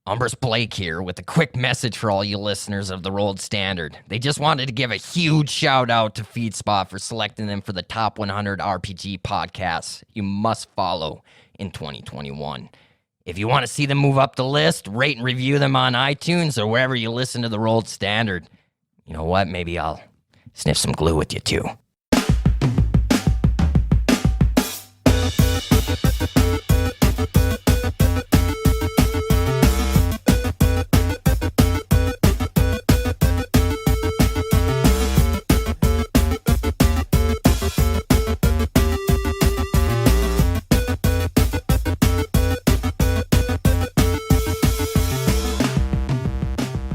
Umbrus Blake here with a quick message for all you listeners of the Rolled Standard. They just wanted to give a huge shout out to FeedSpot for selecting them for the top 100 RPG podcasts you must follow in 2021. If you want to see them move up the list, rate and review them on iTunes or wherever you listen to the Rolled Standard. You know what? Maybe I'll sniff some glue with you too.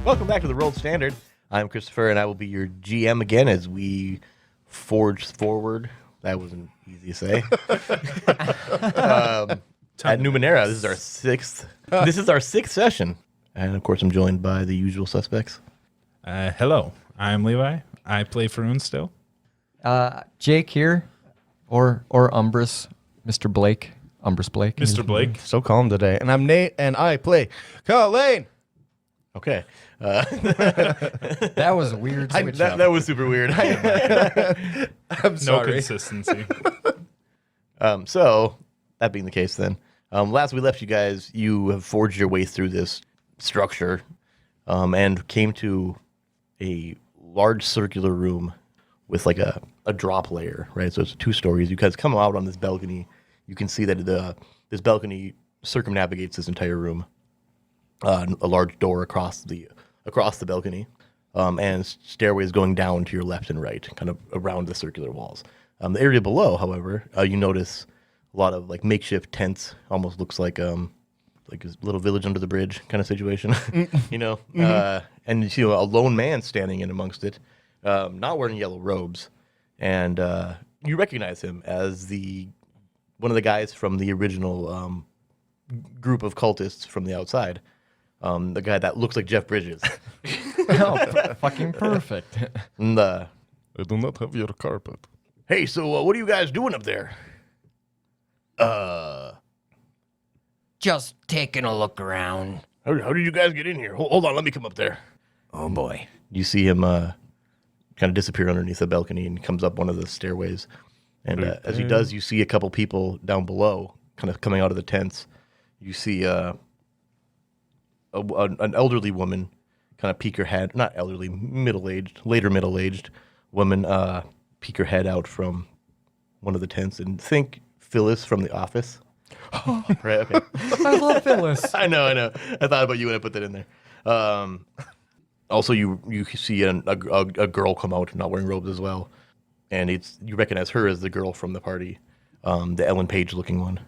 Welcome back to the Rolled Standard. I'm Christopher, and I will be your GM again as we forge forward. That wasn't easy to say. At Numenera, this is our sixth. This is our sixth session, and of course, I'm joined by the usual suspects. Hello, I'm Levi. I play Faroon still. Jake here, or Umbrus, Mr. Blake, Umbrus Blake. Mr. Blake. So calm today. And I'm Nate, and I play Kalain. Okay. That was a weird switch up. That was super weird. I'm No sorry. consistency. So, that being the case then, last we left you guys, you have forged your way through this structure and came to a large circular room with like a drop layer, right? So it's 2 stories. You guys come out on this balcony. You can see that this balcony circumnavigates this entire room. A large door across the balcony, and stairways going down to your left and right, kind of around the circular walls. The area below, however, you notice a lot of like makeshift tents. Almost looks like a little village under the bridge kind of situation, you know. And you see a lone man standing in amongst it, not wearing yellow robes, and you recognize him as one of the guys from the original group of cultists from the outside. The guy that looks like Jeff Bridges. Oh, fucking perfect. And, I do not have your carpet. hey, so what are you guys doing up there? Just taking a look around. How did you guys get in here? Hold on, let me come up there. Oh boy. You see him kind of disappear underneath the balcony and comes up one of the stairways. And as he does, you see a couple people down below kind of coming out of the tents. You see an elderly woman kind of peek her head, not elderly, later middle-aged woman peek her head out from one of the tents and think Phyllis from The Office. Right, okay. I love Phyllis. I know. I thought about you when I put that in there. Also, you see a girl come out not wearing robes as well. And you recognize her as the girl from the party, the Ellen Page looking one.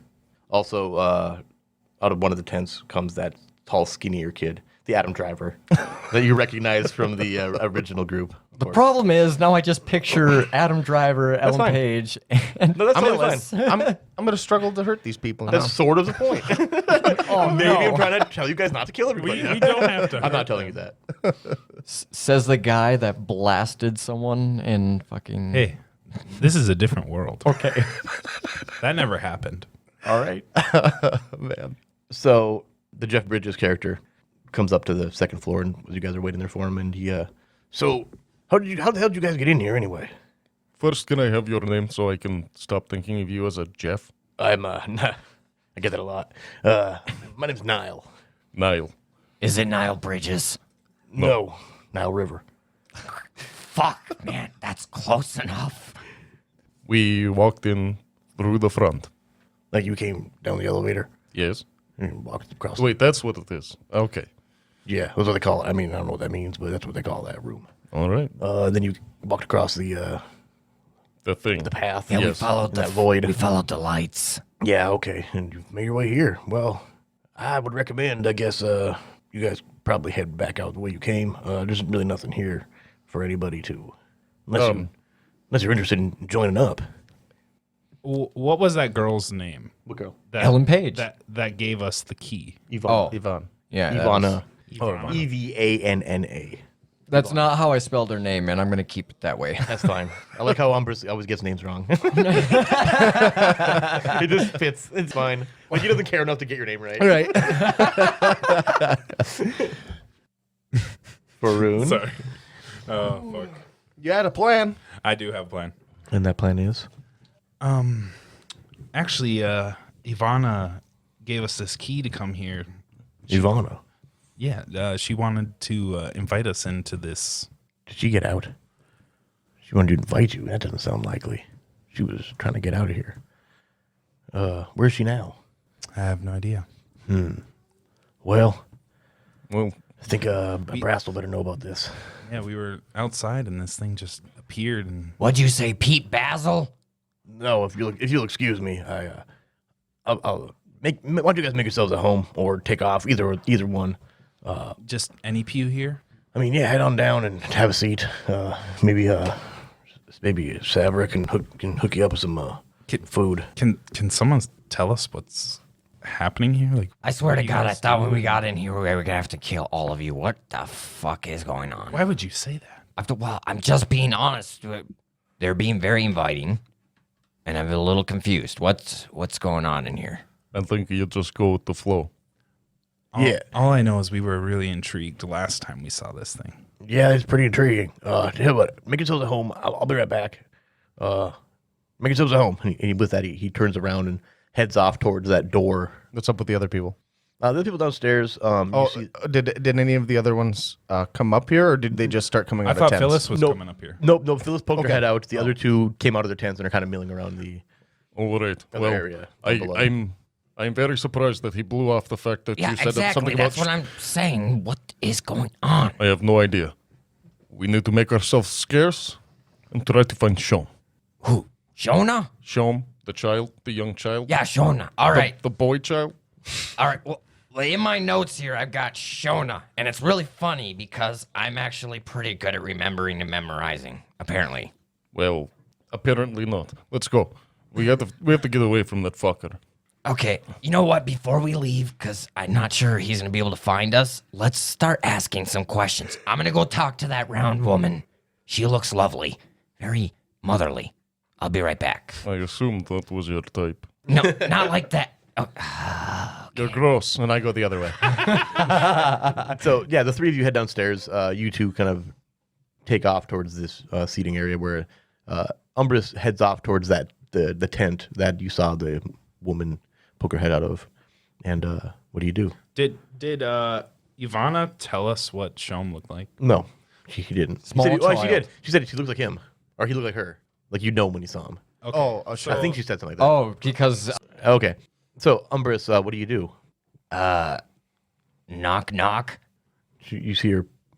Also, out of one of the tents comes that tall, skinnier kid, the Adam Driver, that you recognize from the original group. The problem is now I just picture Adam Driver, Ellen fine. Page, and No, that's totally Phyllis. fine. I'm going to struggle to hurt these people now. That's sort of the point. Oh, Maybe no. I'm trying to tell you guys not to kill everybody. We don't have to. I'm not telling you that. Says the guy that blasted someone in fucking... Hey, this is a different world. Okay. That never happened. All right. Man. So the Jeff Bridges character comes up to the second floor, and you guys are waiting there for him. And he, so how the hell did you guys get in here anyway? First, can I have your name so I can stop thinking of you as a Jeff? I'm I get that a lot. My name's Nile. Niall. Is it Nile Bridges? No, Nile River. Fuck, man, that's close enough. We walked in through the front. Like you came down the elevator Yes. and walked across. Wait, that's what it is. Okay. Yeah, that's what they call it. I mean, I don't know what that means, but that's what they call that room. All right. Then you walked across the The path. Yeah, we Yes. followed that void. We followed the lights. Yeah, okay. And you made your way here. Well, I would recommend, I guess, you guys probably head back out the way you came. There's really nothing here for anybody to, unless you're interested in joining up. What was that girl's name? What girl? Ellen Page. That gave us the key. Yvonne. Oh. Yvonne. Yeah. Ivana. Ivana. Evanna. That's not how I spelled her name, and I'm going to keep it that way. That's fine. I like how Umbrus always gets names wrong. It just fits. It's fine. Like he doesn't care enough to get your name right. All right. Faroon. Sorry. Oh, fuck. You had a plan. I do have a plan. And that plan is? Actually, Ivana gave us this key to come here. Ivana. Yeah, she wanted to invite us into this. Did she get out? She wanted to invite you. That doesn't sound likely. She was trying to get out of here. Where's she now? I have no idea. Well, Well, I think Brass will better know about this. Yeah, we were outside and this thing just appeared and What'd you say, Pete Basil? No, if you'll excuse me, I'll make. Why don't you guys make yourselves at home or take off? Either one. just any pew here. I mean, yeah, head on down and have a seat. Maybe Saverick can hook you up with some food. Can someone tell us what's happening here? Like, I swear what to are you God, I guys thought when we doing? got in here, we were going to have to kill all of you. What the fuck is going on? Why would you say that? Well, I'm just being honest. They're being very inviting, and I'm a little confused. What's going on in here? I think you just go with the flow. All I know is we were really intrigued last time we saw this thing. Yeah, it's pretty intriguing. Tell you what, make yourselves at home. I'll be right back. Make yourselves at home. And with that, he turns around and heads off towards that door. What's up with the other people? The other people downstairs. Oh, did any of the other ones come up here, or did they just start coming out I of thought tents? Phyllis was Nope. coming up here. Nope. Phyllis poked her Okay. head out. The other two came out of their tents and are kind of milling around the All right. other Well, area. down below. I'm very surprised that he blew off the fact that Yeah, you said exactly. something That's about. what I'm saying. What is going on? I have no idea. We need to make ourselves scarce and try to find Shom. Who? Shona? Shom, the young child. Yeah, Shona. All right. The boy child. All right. Well, in my notes here, I've got Shona. And it's really funny because I'm actually pretty good at remembering and memorizing, apparently. Well, apparently not. Let's go. We have to get away from that fucker. Okay, you know what? Before we leave, because I'm not sure he's going to be able to find us, let's start asking some questions. I'm going to go talk to that round woman. She looks lovely, very motherly. I'll be right back. I assumed that was your type. No, not like that. Oh, You're gross. And I go the other way. So yeah, the three of you head downstairs. You two kind of take off towards this seating area where Umbrus heads off towards the tent that you saw the woman poke her head out of. And what do you do? Did Ivana tell us what Shom looked like? No, she didn't. Small she said, she child. did. She said she looks like him, or he looked like her. Like you know him when you saw him. Okay. Oh, sure. I think she said something like that. Oh, because Okay. So Umbrus, what do you do? knock, knock. You see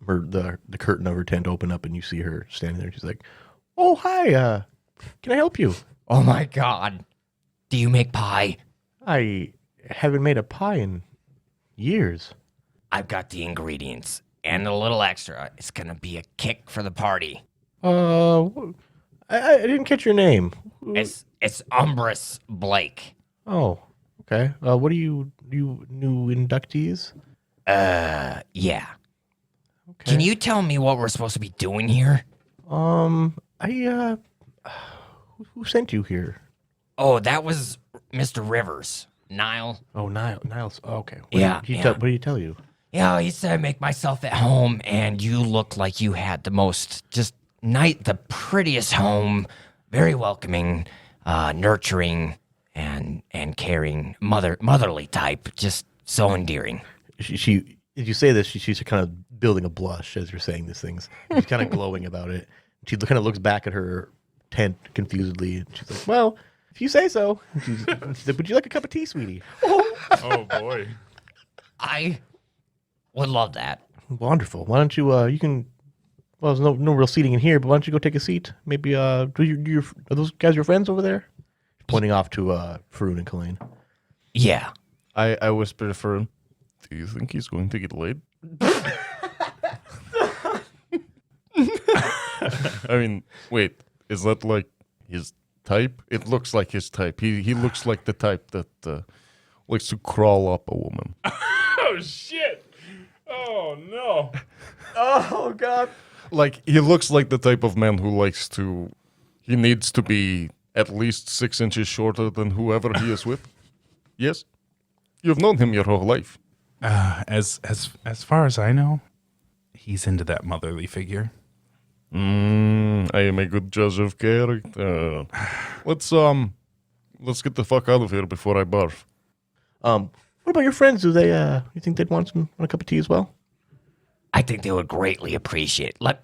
the curtain of her tent open up, and you see her standing there. She's like, "Oh, hi. Can I help you? Oh, my God. Do you make pie? I haven't made a pie in years." I've got the ingredients and a little extra. It's going to be a kick for the party. I didn't catch your name. It's Umbrus Blake. Oh, okay. What are you new inductees? Yeah. Okay. Can you tell me what we're supposed to be doing here? Who sent you here? Oh, that was Mr. Rivers. Nile. Oh, Niles. Oh, okay. Yeah, What yeah. did he tell you? Yeah, he said make myself at home, and you look like you had the most, the prettiest home, very welcoming, nurturing, and caring, motherly type, just so endearing. She as you say this, she's kind of building a blush as you're saying these things. She's kind of glowing about it. She kind of looks back at her tent confusedly, and she's like, "Well, if you say so." She's like, "Would you like a cup of tea, sweetie?" Oh boy. I would love that. Wonderful. Why don't you? You can. Well, there's no real seating in are but why don't you go take a seat? Maybe. Are those guys your friends over there? Pointing off to Faroon and Kalain. Yeah. I whisper to Faroon. Do you think he's going to get laid? I mean, wait. Is that like his type? It looks like his type. He looks like the type that likes to crawl up a woman. Oh shit. Oh no. Oh God. Like, he looks like the type of man who likes to... He needs to be at least 6 inches shorter than whoever he is with. Yes? You've known him your whole life. As far as I know, he's into that motherly figure. I am a good judge of character. Let's get the fuck out of here before I barf. What about your friends? Do they you think they'd want a cup of tea as well? I think they would greatly appreciate. Let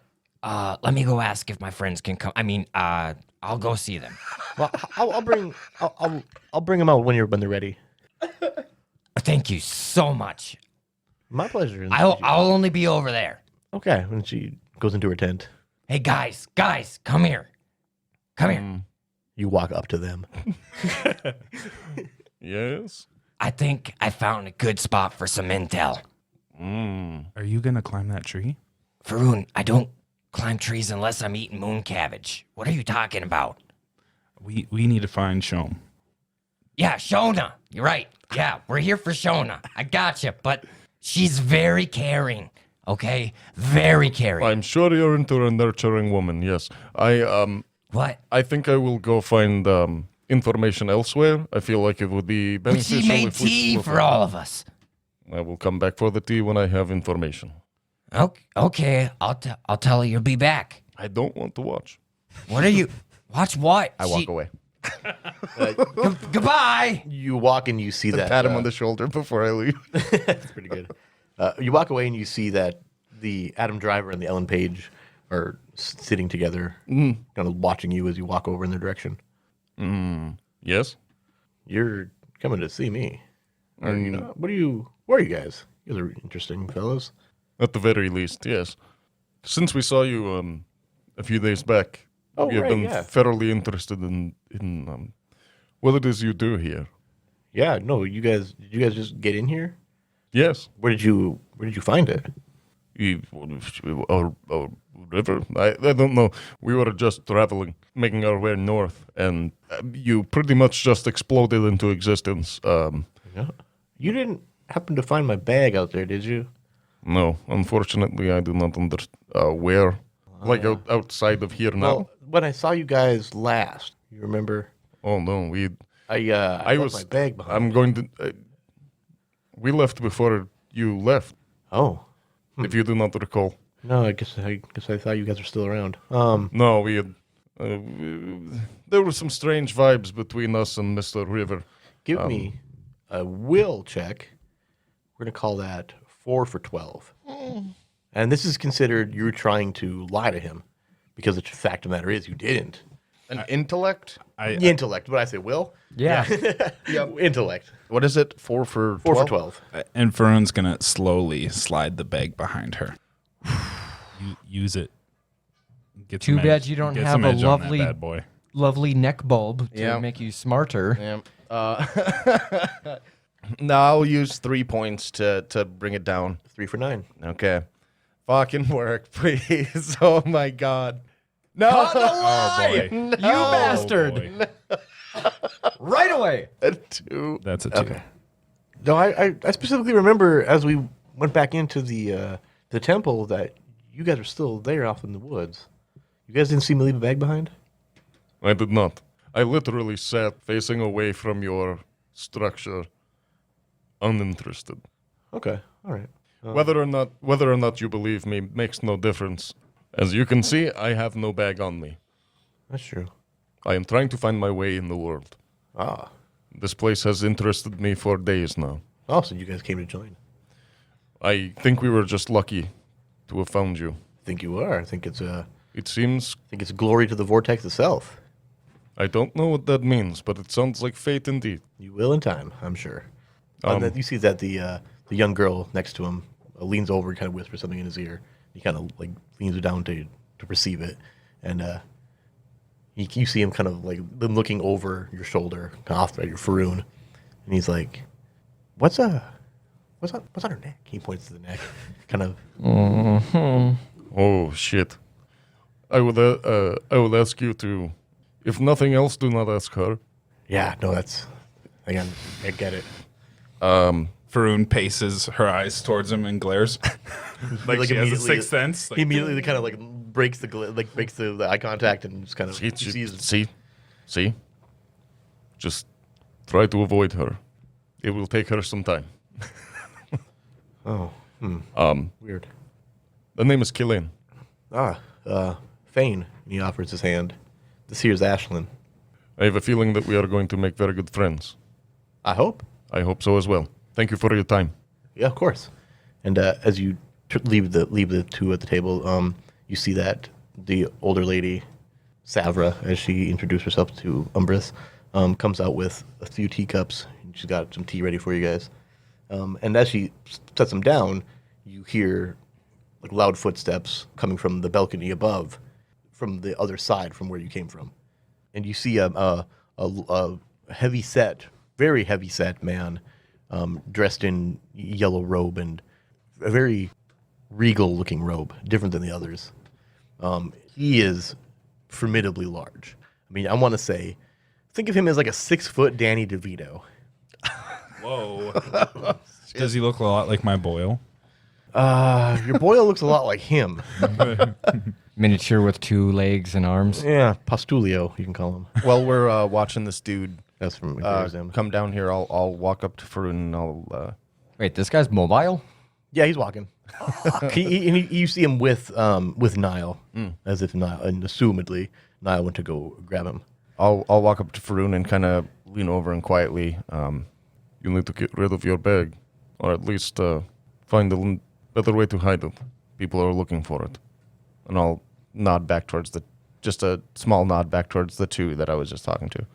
me go ask if my friends can come. I mean, I'll go see them. Well, I'll bring them out when they're ready. Thank you so much. My pleasure. I'll only be over there. Okay. When she goes into her tent, Hey guys, come here. Come here. you walk up to them. Yes? I think I found a good spot for some intel. Are you gonna climb that tree? Faroon, I don't climb trees unless I'm eating moon cabbage. What are you talking about? We need to find Shom. Yeah, Shona. You're right. Yeah, we're here for Shona. I gotcha, but she's very caring. Okay? Very caring. I'm sure you're into a nurturing woman, yes. What? I think I will go find information elsewhere. I feel like it would be But beneficial she made if we tea split for up. all of us. I will come back for the tea when I have information. Okay, I'll tell her you'll be back. I don't want to watch. What are you? Watch what? I walk away. Goodbye. You walk and you see that. Pat him on the shoulder before I leave. That's pretty good. You walk away and you see that the Adam Driver and the Ellen Page are sitting together, kind of watching you as you walk over in their direction. Yes? You're coming to see me. Or, where are you guys? You guys are interesting fellows. At the very least, yes. Since we saw you a few days back, Oh, we have right, been yeah. thoroughly interested in what it is you do here. Yeah, no, did you guys just get in here? Yes. Where did you find it? Our river? I don't know. We were just traveling, making our way north, and you pretty much just exploded into existence. Yeah. You didn't happen to find my bag out there, did you? No, unfortunately, I do not where. Like outside of here now? Well, when I saw you guys last, you remember? Oh, no, I left my bag behind. I'm going to... we left before you left, Oh. if you do not recall. No, I guess I thought you guys were still around. No, we had... there were some strange vibes between us and Mr. River. Give me a will check. We're going to call that 4 for 12. And this is considered you're trying to lie to him because the fact of the matter is you didn't. An intellect? Intellect. What did I say, will? Yeah. Intellect. What is it? 4 for 12? 4 for 12. And Faroon's gonna slowly slide the bag behind her. Use it. Get Too some bad edge- you don't get have some a edge on that lovely- bad boy. Lovely neck bulb to Yeah. make you smarter. Yeah. No, I'll use 3 points to bring it down. 3 for 9. Okay. Fucking work, please. Oh my god. No. Oh boy. You bastard! boy. Right away. 2. That's a 2. Okay. No, I specifically remember as we went back into the temple that you guys were still there off in the woods. You guys didn't see me leave a bag behind? I did not. I literally sat facing away from your structure, uninterested. Okay. All right. Whether or not you believe me makes no difference. As you can see, I have no bag on me. That's true. I am trying to find my way in the world. Ah. This place has interested me for days now. Oh, so you guys came to join. I think we were just lucky to have found you. I think you are. I think it's It seems... glory to the Vortex itself. I don't know what that means, but it sounds like fate indeed. You will in time, I'm sure. And then you see that the young girl next to him leans over and kind of whispers something in his ear. He kind of like leans it down to receive it, and you see him kind of like them looking over your shoulder, kind of off at your Faroon, and he's like, "What's on her neck?" He points to the neck, kind of. Oh, shit. I would ask you to... If nothing else, do not ask her. Yeah, no, that's again, I get it. Faroon paces her eyes towards him and glares. like she has a immediately- sixth sense. He immediately kind of like breaks the eye contact and just kind of See? Just try to avoid her. It will take her some time. Weird. The name is Kalain. Fane. He offers his hand. This here's Ashlyn. I have a feeling that we are going to make very good friends. I hope. I hope so as well. Thank you for your time. Yeah, of course. And as you leave the two at the table, you see that the older lady, Savra, as she introduced herself to Umbrus, comes out with a few teacups. She's got some tea ready for you guys. And as she sets them down, you hear like loud footsteps coming from the balcony above, from the other side from where you came from. And you see a heavy set, very heavy set man, dressed in yellow robe and a very regal looking robe, different than the others. He is formidably large. I mean, I want to say, think of him as like a 6-foot Danny DeVito. Whoa. Does he look a lot like my Boyle? Your Boyle looks a lot like him. Miniature with 2 legs and arms. Yeah, Postulio, you can call him. While we're watching this dude That's from Exam. come down here, I'll walk up to Faroon and I'll. Wait, this guy's mobile? Yeah, he's walking. You see him with Niall, as if Niall, and assumedly Niall went to go grab him. I'll walk up to Faroon and kind of lean over and quietly. You need to get rid of your bag, or at least find a better way to hide it. People are looking for it. And I'll nod back towards just a small nod back towards the two that I was just talking to.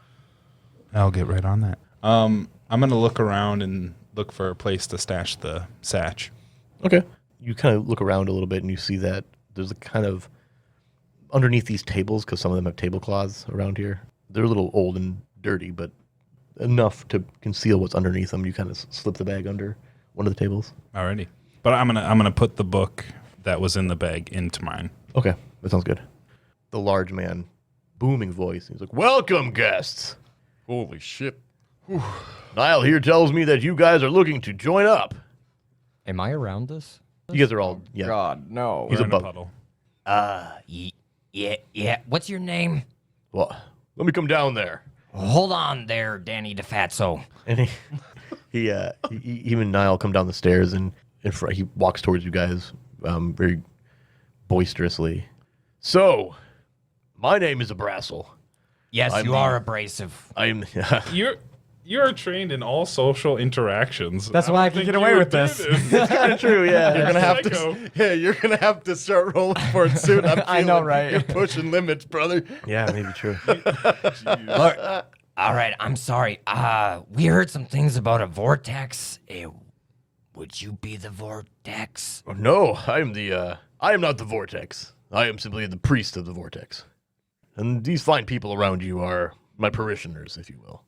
I'll get right on that. I'm going to look around and look for a place to stash the satch. Okay. You kind of look around a little bit and you see that there's a kind of underneath these tables, because some of them have tablecloths around here. They're a little old and dirty, but enough to conceal what's underneath them. You kind of slip the bag under one of the tables. Alrighty. But I'm gonna put the book that was in the bag into mine. Okay, that sounds good. The large man, booming voice. He's like, "Welcome, guests. Holy shit. Niall here tells me that you guys are looking to join up." Am I around this? You guys are all, yeah. God, no. He's We're in a above. puddle. Yeah. What's your name? Well, let me come down there. Hold on there, Danny DeFatso. And he even Niall come down the stairs and he walks towards you guys very boisterously. So, my name is Abrassel. Yes, I'm you the- are abrasive. I'm You're trained in all social interactions. That's why I can think get you away would with do this. kind of true, yeah. You're gonna have Psycho. to. Yeah, you're gonna have to start rolling for it soon. I know, right? You're pushing limits, brother. Yeah, maybe true. Look, all right, I'm sorry. We heard some things about a vortex. Would you be the vortex? No, I am not the Vortex. I am simply the priest of the Vortex. And these fine people around you are my parishioners, if you will.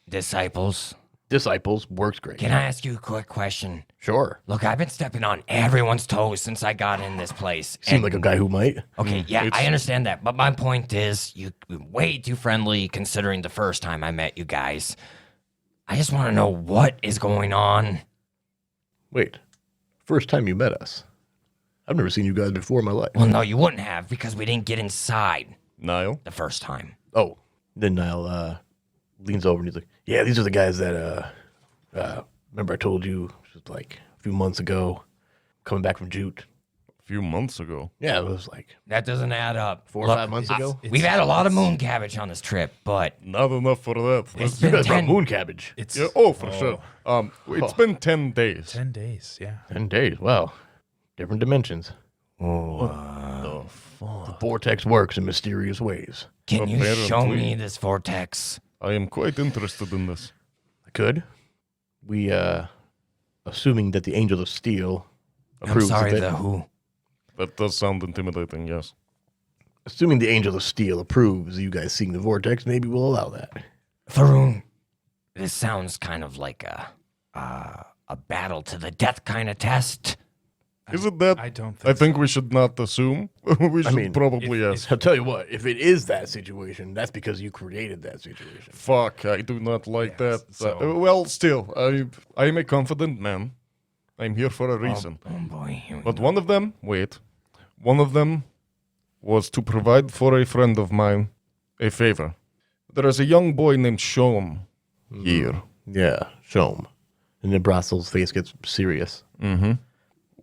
Disciples? Disciples works great. Can I ask you a quick question? Sure. Look, I've been stepping on everyone's toes since I got in this place. Seem like a guy who might. Okay, yeah, I understand that. But my point is, you're way too friendly considering the first time I met you guys. I just want to know what is going on. Wait. First time you met us. I've never seen you guys before in my life. Well, no, you wouldn't have because we didn't get inside Niall? the first time. Oh. Then Niall leans over and he's like, "Yeah, these are the guys that remember I told you it was like a few months ago, coming back from Jute." A few months ago. Yeah, it was like That doesn't add up. 4 or Look, 5 months ago. We've had a lot of moon cabbage on this trip, but Not enough for that. it's You been guys brought 10 moon cabbage. It's Yeah, for sure. It's been 10 days. 10 days, yeah. 10 days. Wow. Different dimensions. The vortex works in mysterious ways. Can you show Apparently. me this vortex? I am quite interested in this. I could. We, assuming that the Angel of Steel I'm approves sorry, of it. the who? That does sound intimidating, yes. Assuming the Angel of Steel approves of you guys seeing the vortex, maybe we'll allow that. Faroon, this sounds kind of like a battle to the death kind of test. Isn't that? I don't I think think we should not assume. We should mean, probably ask. I'll tell you what, if it is that situation, that's because you created that situation. Fuck, I do not like Yes, that. so- Well, still, I am a confident man. I'm here for a reason. Oh boy. Here we But go. one of them was to provide for a friend of mine a favor. There is a young boy named Shom here. Yeah, show him. And then Brassel's face gets serious.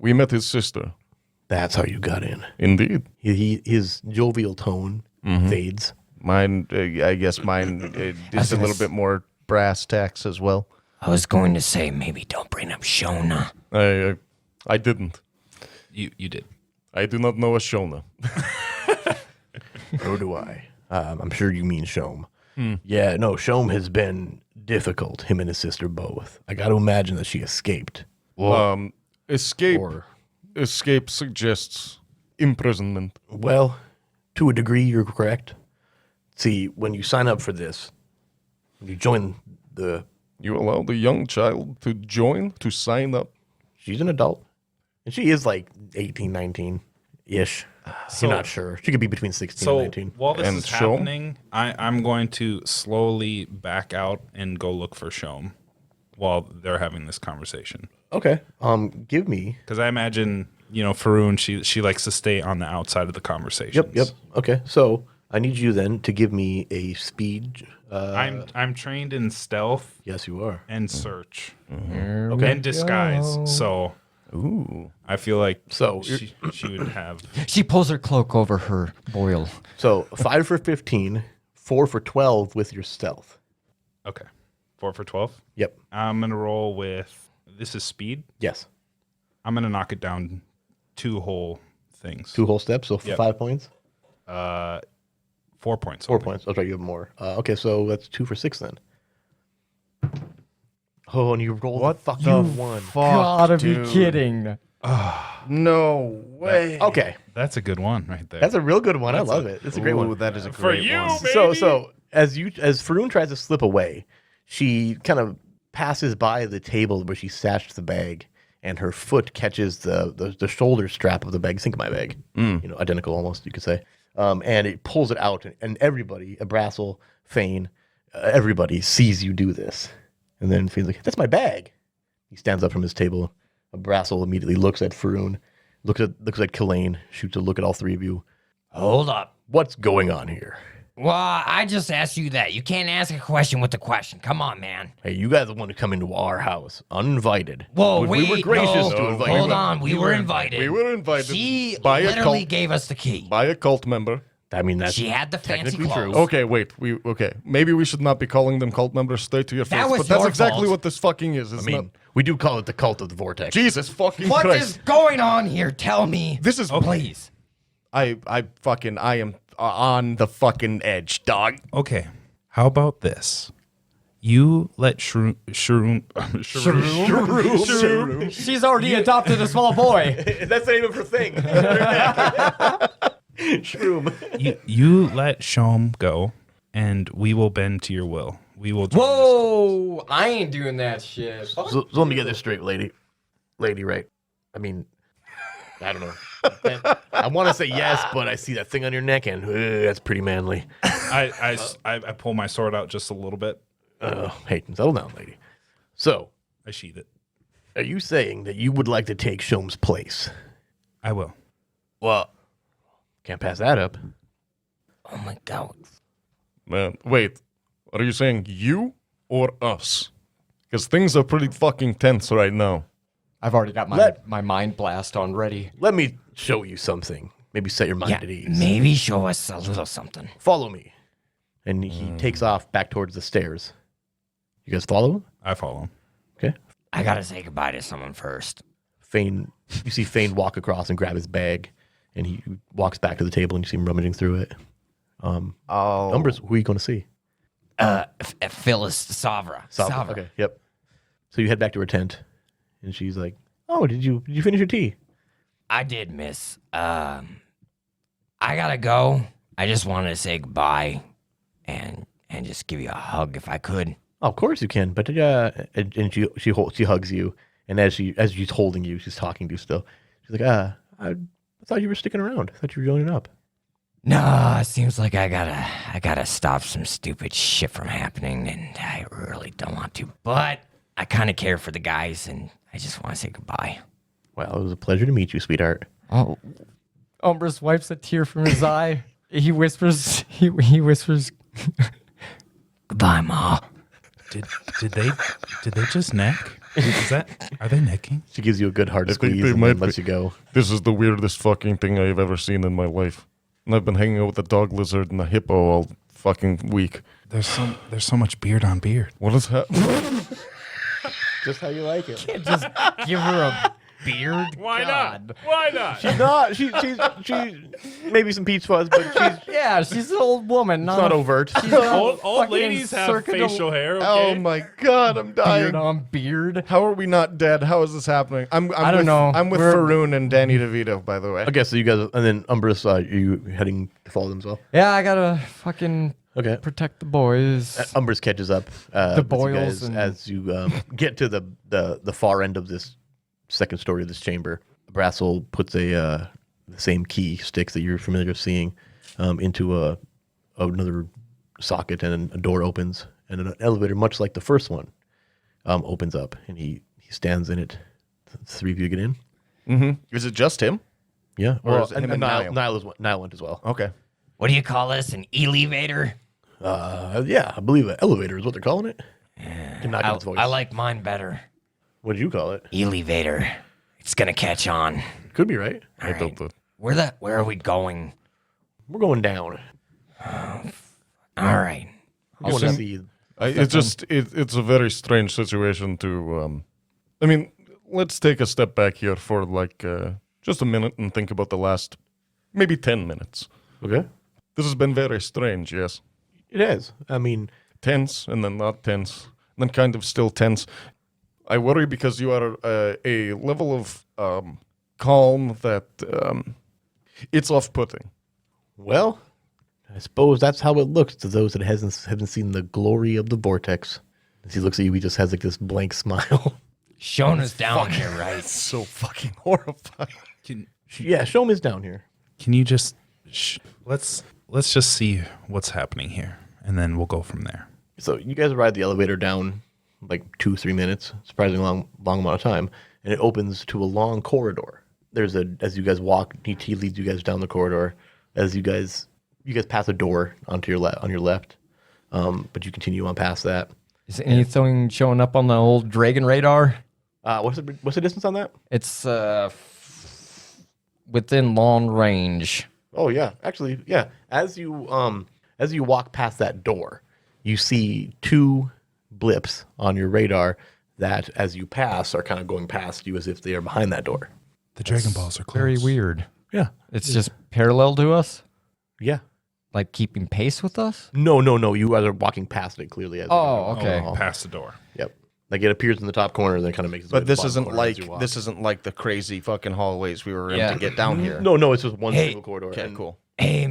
We met his sister. That's how you got in. Indeed. His jovial tone fades. Mine, I guess mine is a little bit more brass tacks as well. I was going to say maybe don't bring up Shona. I didn't. You did. I do not know a Shona. Nor do I. I'm sure you mean Shom. Yeah, no, Shom has been difficult, him and his sister both. I got to imagine that she escaped. Escape. Or, Escape suggests imprisonment. well, to a degree, you're correct. See, when you sign up for this, when you join the... You allow the young child to join, to sign up. She's an adult. And she is like 18, 19-ish. You're not sure. She could be between 16 and So 19. while this And is Shom? happening, I'm going to slowly back out and go look for Shom while they're having this conversation. Okay. Give me... Because I imagine, Faroon, she likes to stay on the outside of the conversation. Yep. Okay, so I need you then to give me a speed... I'm trained in stealth yes, you are. and search Okay. and disguise, so I feel like So she would have. She pulls her cloak over her boil. So 5 for 15, 4 for 12 with your stealth. Okay, 4 for 12. Yep. I'm gonna roll with this is speed. Yes. I'm gonna knock it down 2 whole things. 2 whole steps, so for Yep. 5 points. 4 points. 4 only. points. I'll try you have more. Okay, so that's 2 for 6 then. Oh, and you rolled a fucking 1. Gotta be kidding. No way. Okay, That's a good one right there. that's a real good one. I love it. It's a great Ooh, one. that is a great one. So as Faroon tries to slip away, she kind of passes by the table where she stashed the bag, and her foot catches the shoulder strap of the bag. Think of my bag, identical almost, you could say. And it pulls it out, and everybody, Brassel, Fane, everybody sees you do this. And then Fane's like, "That's my bag." He stands up from his table. Brassel immediately looks at Faroon, looks at Kalain, shoots a look at all three of you. Hold up. What's going on here? Well, I just asked you that. You can't ask a question with a question. Come on, man. Hey, you guys want to come into our house uninvited? Whoa, we were gracious to invite you. Hold on, we were invited. We were invited She by a literally cult, gave us the key. by a cult member. I mean, that's She had the fancy technically clothes. true. Okay, wait. Maybe we should not be calling them cult members. Straight to your face. That was But that's your exactly fault. what this fucking is. I It's mean, not. we do call it the cult of the Vortex. Jesus fucking What Christ! is going on here? Tell me. This is Please. I am on the fucking edge, dog. Okay, how about this? You let Shroom. She's already adopted a small boy. That's the name of her thing. Shroom. You let Shom go, and we will bend to your will. We will. join this cult. Whoa! I ain't doing that shit. So let me get this straight, lady. Lady, right? I mean, I don't know. I want to say yes, but I see that thing on your neck, and that's pretty manly. I pull my sword out just a little bit. Hey, settle down, lady. So, I sheath it. are you saying that you would like to take Shom's place? I will. Well, can't pass that up. Oh my God. Man, wait. Are you saying you or us? Because things are pretty fucking tense right now. I've already got my mind blast on ready. Let me show you something. Maybe set your mind Yeah, at ease. maybe show us a little something. Follow me. And he takes off back towards the stairs. You guys follow him? I follow him. Okay. I gotta say goodbye to someone first. You see Fane walk across and grab his bag, and he walks back to the table, and you see him rummaging through it. Umbrus, who are you going to see? Phyllis Savra. Savra. Okay, yep. So you head back to her tent, and she's like, "Oh, did you finish your tea?" I did, miss. I gotta go. I just wanted to say goodbye and just give you a hug if I could. Oh, of course you can. But and she hugs you, and as she's holding you, she's talking to you still. She's like, I thought you were sticking around. I thought you were joining up. No, it seems like I gotta stop some stupid shit from happening, and I really don't want to. But I kind of care for the guys, and I just want to say goodbye. Well, it was a pleasure to meet you, sweetheart. Oh, Umbrus wipes a tear from his eye. He whispers. He whispers. Goodbye, Ma. Did they just neck? Are they necking? She gives you a good hard I think squeeze they and might then lets be. you go. This is the weirdest fucking thing I've ever seen in my life. And I've been hanging out with a dog lizard and a hippo all fucking week. There's so much beard on beard. What is happening? Just how you like it. Just give her a beard. Why God. not? Why not? She's not. She's maybe some peach fuzz, but she's Yeah, she's an old woman. not overt. Old fucking ladies have circuit facial hair. Okay? Oh my god, I'm dying. beard on beard. How are we not dead? How is this happening? I don't know. I'm with Faroon and Danny DeVito, by the way. Okay, so you guys, and then Umbrus, are you heading to follow them as well? Yeah, I gotta fucking Okay. protect the boys. Umbrus catches up. The boils and- as you get to the far end of this second story of this chamber. Brassel puts the same key sticks that you're familiar with seeing into another socket, and a door opens, and an elevator, much like the first one, opens up, and he stands in it. The three of you get in. Mm-hmm. Is it just him? Yeah, Or or is it him and and Nile, Niall? Nile went as well. Okay. What do you call this? An elevator? Yeah, I believe an elevator is what they're calling it. Can knock in its voice. I like mine better. What did you call it? Elevator. It's gonna catch on. Could be right. All I don't right. know. Where are we going? We're going down. All right. I want to see. It's a very strange situation to. I mean, let's take a step back here for like just a minute and think about the last maybe 10 minutes. Okay. This has been very strange, yes. It is. I mean, Tense and then not tense, and then kind of still tense. I worry because you are a level of calm that it's off-putting. well, I suppose that's how it looks to those that haven't seen the glory of the Vortex. As he looks at you, he just has like this blank smile. Shona's down here, right? So fucking horrifying. Yeah, show him is down here. Can you just let's just see what's happening here, and then we'll go from there. So you guys ride the elevator down like 2-3 minutes, surprisingly long amount of time, and it opens to a long corridor. As you guys walk, he leads you guys down the corridor. As you guys pass a door onto your on your left, but you continue on past that. Is anything showing up on the old dragon radar? What's the distance on that? It's within long range. Oh yeah, actually yeah. As you walk past that door, you see two blips on your radar that, as you pass, are kind of going past you as if they are behind that door. The Dragon Balls are close. Very weird. Yeah, It's just parallel to us, yeah. like keeping pace with us. No. You guys are walking past it clearly. As you Oh, go. okay. Past the door. Yep. Like it appears in the top corner, and then kind of makes. Its way But to this the bottom isn't corner as you walk. like the crazy fucking hallways we were in Yeah. to get down here. No, it's just one Hey. single corridor. Okay, And cool. Hey,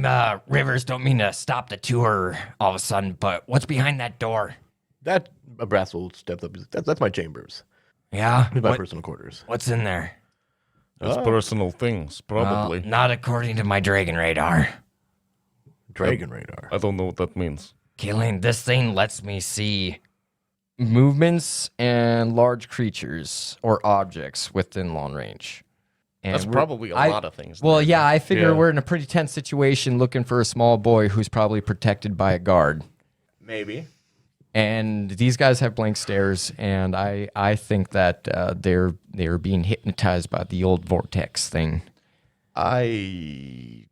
Rivers, don't mean to stop the tour all of a sudden, but what's behind that door? That Brassel stepped up. That's my chambers. Yeah? My personal quarters. What's in there? It's personal things, probably. Well, not according to my dragon radar. Dragon radar. I don't know what that means. Kalain, this thing lets me see. Movements and large creatures or objects within long range. And That's probably a lot of things. Well, yeah, I figure Yeah. we're in a pretty tense situation looking for a small boy who's probably protected by a guard. Maybe. And these guys have blank stares, and I think that they're being hypnotized by the old Vortex thing. I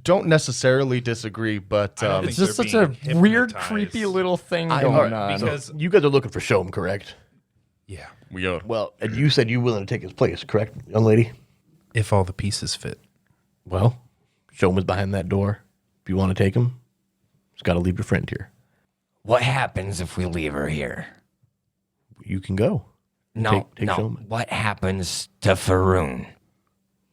don't necessarily disagree, but I don't It's think just they're such a being weird, hypnotized. creepy little thing All going right, on. because- you guys are looking for Shom, correct? Yeah, We are. Well, and you said you're willing to take his place, correct, young lady? if all the pieces fit. Well, Shom is behind that door. If you want to take him, just got to leave your friend here. What happens if we leave her here? You can go. No, Take no. Showman. What happens to Faroon?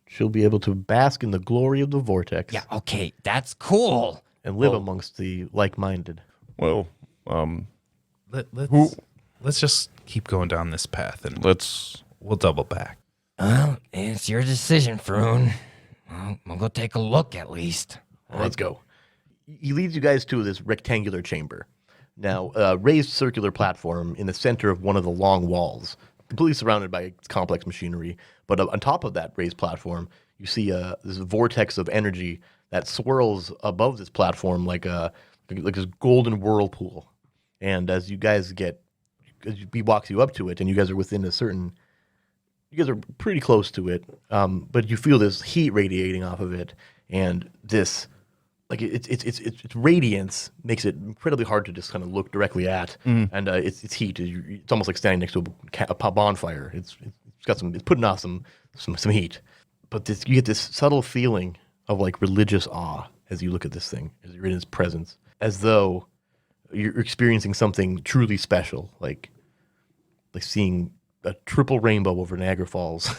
She'll be able to bask in the glory of the Vortex Yeah, okay, that's cool. and live amongst the like-minded. Well, Let's just keep going down this path, and let's. we'll double back. Well, it It's your decision, Faroon. Well, we'll go take a look at least. Let's go. He leads you guys to this rectangular chamber. Now, a raised circular platform in the center of one of the long walls, completely surrounded by complex machinery. But on top of that raised platform, you see this vortex of energy that swirls above this platform like this golden whirlpool. And as he walks you up to it, and you guys are within you guys are pretty close to it, but you feel this heat radiating off of it, and this, like its radiance makes it incredibly hard to just kind of look directly at, and it's heat. It's almost like standing next to a bonfire. It's putting off some heat, but you get this subtle feeling of like religious awe as you look at this thing, as you're in its presence, as though you're experiencing something truly special, like seeing a triple rainbow over Niagara Falls,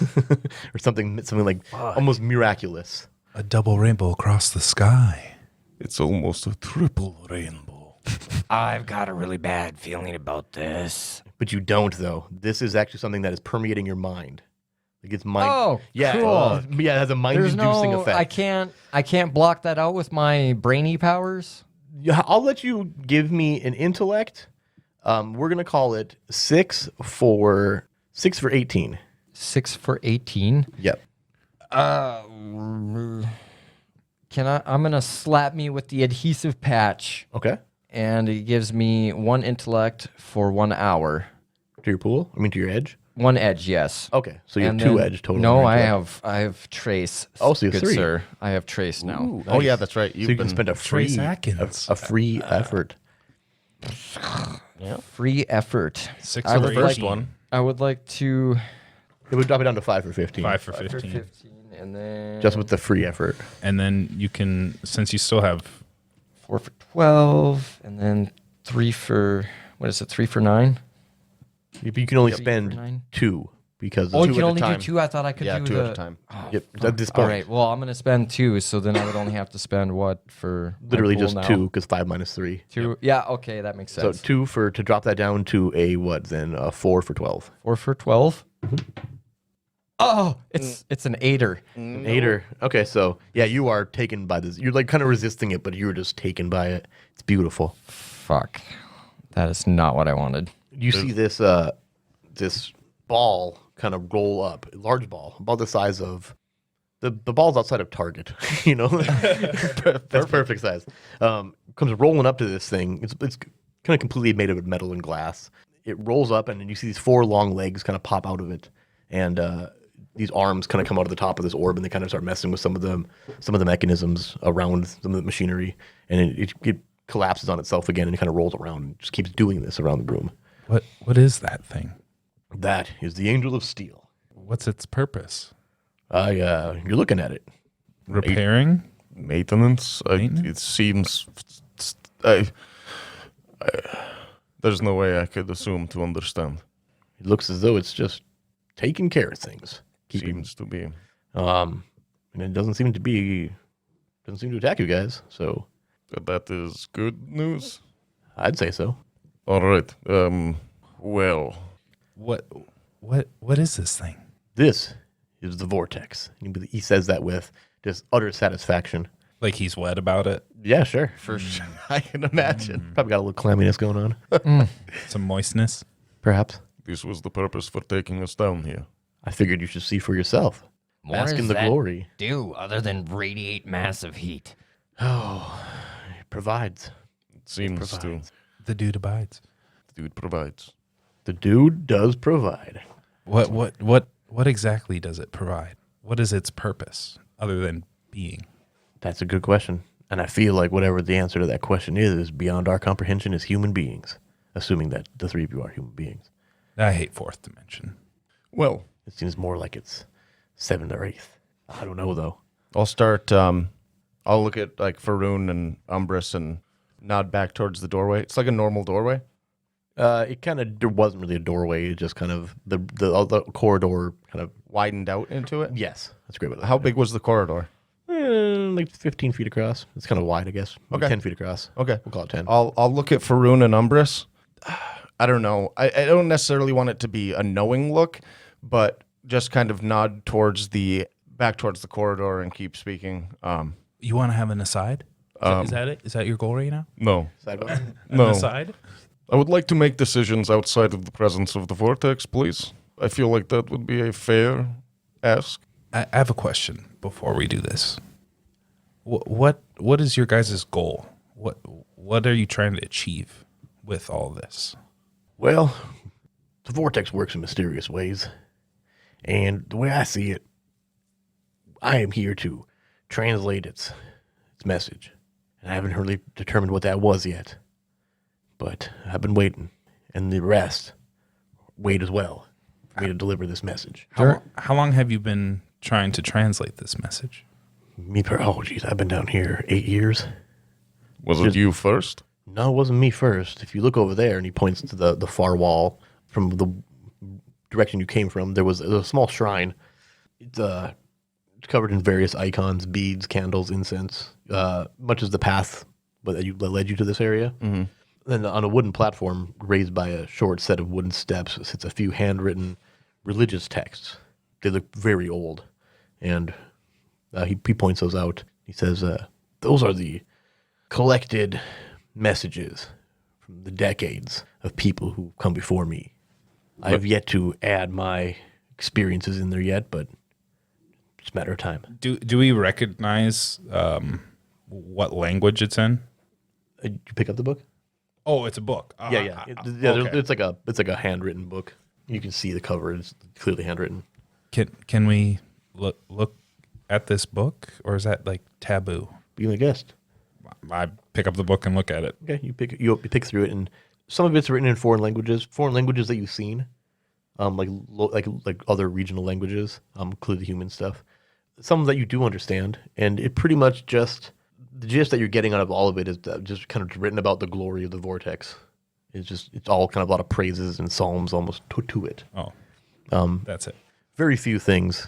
or something like almost miraculous. A double rainbow across the sky. It's almost a triple rainbow. I've got a really bad feeling about this. But you don't, though. This is actually something that is permeating your mind. Like it's mind. Oh, yeah, cool. Yeah, it has a mind-inducing effect. I can't block that out with my brainy powers. Yeah, I'll let you give me an intellect. We're gonna call it 6 for 18. 6 for 18. Yep. I'm gonna slap me with the adhesive patch, Okay. and it gives me 1 intellect for 1 hour. To your pool? I mean, to your edge? 1 edge, yes. Okay, so you have And 2 then- edge total. No, on I your intellect. have trace. Oh, so you have good 3. sir. I have trace now. Ooh, Oh, yeah, nice. that's right. So you can spend a Trace free Atkins. a free effort. Free effort. 6 I for would 18. like- I would like to. It would drop it down to 5 for 15. 5 for For 15. 15, and then Just with the free effort. And then you can, since you still have 4 for 12, and then 3 for what is it? 3 for 9. You can only 3 for spend 9. 2 because Oh, of you at can a only do time. 2. I thought I could Yeah, do 2 the. at a time. Yep, at this All point, right. Well, I'm gonna spend 2, so then I would only have to spend what for? my literally pool just now? 2 because 5 minus 3. 2. Yeah. Okay, that makes So sense. 2 to drop that down to a what then? 4 for 12. 4 for 12. Oh, it's an 8er. An 8er. Okay, so yeah, you are taken by this. You're like kind of resisting it, but you're just taken by it. It's beautiful. Fuck. That is not what I wanted. You see this this ball kind of roll up, a large ball, about the size of the ball's outside of Target. You know, that's perfect size. Comes rolling up to this thing. It's kind of completely made of metal and glass. It rolls up, and then you see these 4 long legs kind of pop out of it, and these arms kind of come out of the top of this orb, and they kind of start messing with some of the mechanisms around some of the machinery, and it collapses on itself again, and it kind of rolls around and just keeps doing this around the room. what is that thing? That is the Angel of Steel. What's its purpose? You're looking at it. Repairing? Maintenance? Maintenance? It seems. There's no way I could assume to understand. It looks as though it's just taking care of things. Seems to be. And it doesn't seem to attack you guys. So That is good news. I'd say so. All right. Well, What is this thing? This is the Vortex. He says that with just utter satisfaction. Like he's wet about it? Yeah, sure. For sure. I can imagine. Probably got a little clamminess going on. Some moistness? Perhaps. this was the purpose for taking us down here. I figured you should see for yourself. What Bask in does the that glory. do other than radiate massive heat? Oh, it provides. It seems to. provides. The dude abides. The dude provides. The dude does provide. What exactly does it provide? What is its purpose other than being? That's a good question. And I feel like whatever the answer to that question is beyond our comprehension as human beings, assuming that the three of you are human beings. I hate fourth dimension. Well, It seems more like it's 7th or 8th. I don't know, though. I'll start. I'll look at like Faroon and Umbrus and nod back towards the doorway. It's like a normal doorway. It kind of, there wasn't really a doorway. It just kind of, the corridor kind of, Widened out into it. yes, that's a great way to How big was the corridor? like 15 feet across. It's kind of wide, I guess. Maybe Okay. 10 feet across. Okay. We'll call it 10. I'll look at Faroon and Umbrus. I don't know. I don't necessarily want it to be a knowing look, but just kind of nod back towards the corridor and keep speaking. You want to have an aside? Is that it? Is that your goal right now? No. Sidebar? No. An aside? I would like to make decisions outside of the presence of the Vortex, please. I feel like that would be a fair ask. I have a question before we do this. What is your guys' goal? What are you trying to achieve with all this? Well, the Vortex works in mysterious ways. And the way I see it, I am here to translate its message. And I haven't really determined what that was yet. But I've been waiting. And the rest wait as well for me to deliver this message. How long have you been trying to translate this message? I've been down here 8 years. Was it you first? No, it wasn't me first. If you look over there, and he points to the far wall from the direction you came from, there was a small shrine. It's covered in various icons, beads, candles, incense, much as the path that led you to this area. Mm-hmm. Then on a wooden platform raised by a short set of wooden steps sits a few handwritten religious texts. They look very old, and he points those out. He says, those are the collected messages from the decades of people who come before me. I have yet to add my experiences in there yet, but it's a matter of time. Do we recognize what language it's in? Did you pick up the book? Oh, it's a book. Yeah. Okay. It's like a handwritten book. You can see the cover; it's clearly handwritten. Can we look at this book, or is that like taboo? Be my guest. I pick up the book and look at it. Okay, you pick through it, and some of it's written in foreign languages that you've seen, like other regional languages, including human stuff. Some that you do understand, and it pretty much just the gist that you're getting out of all of it is just kind of written about the glory of the Vortex. It's all kind of a lot of praises and psalms almost to it. Oh, that's it. Very few things.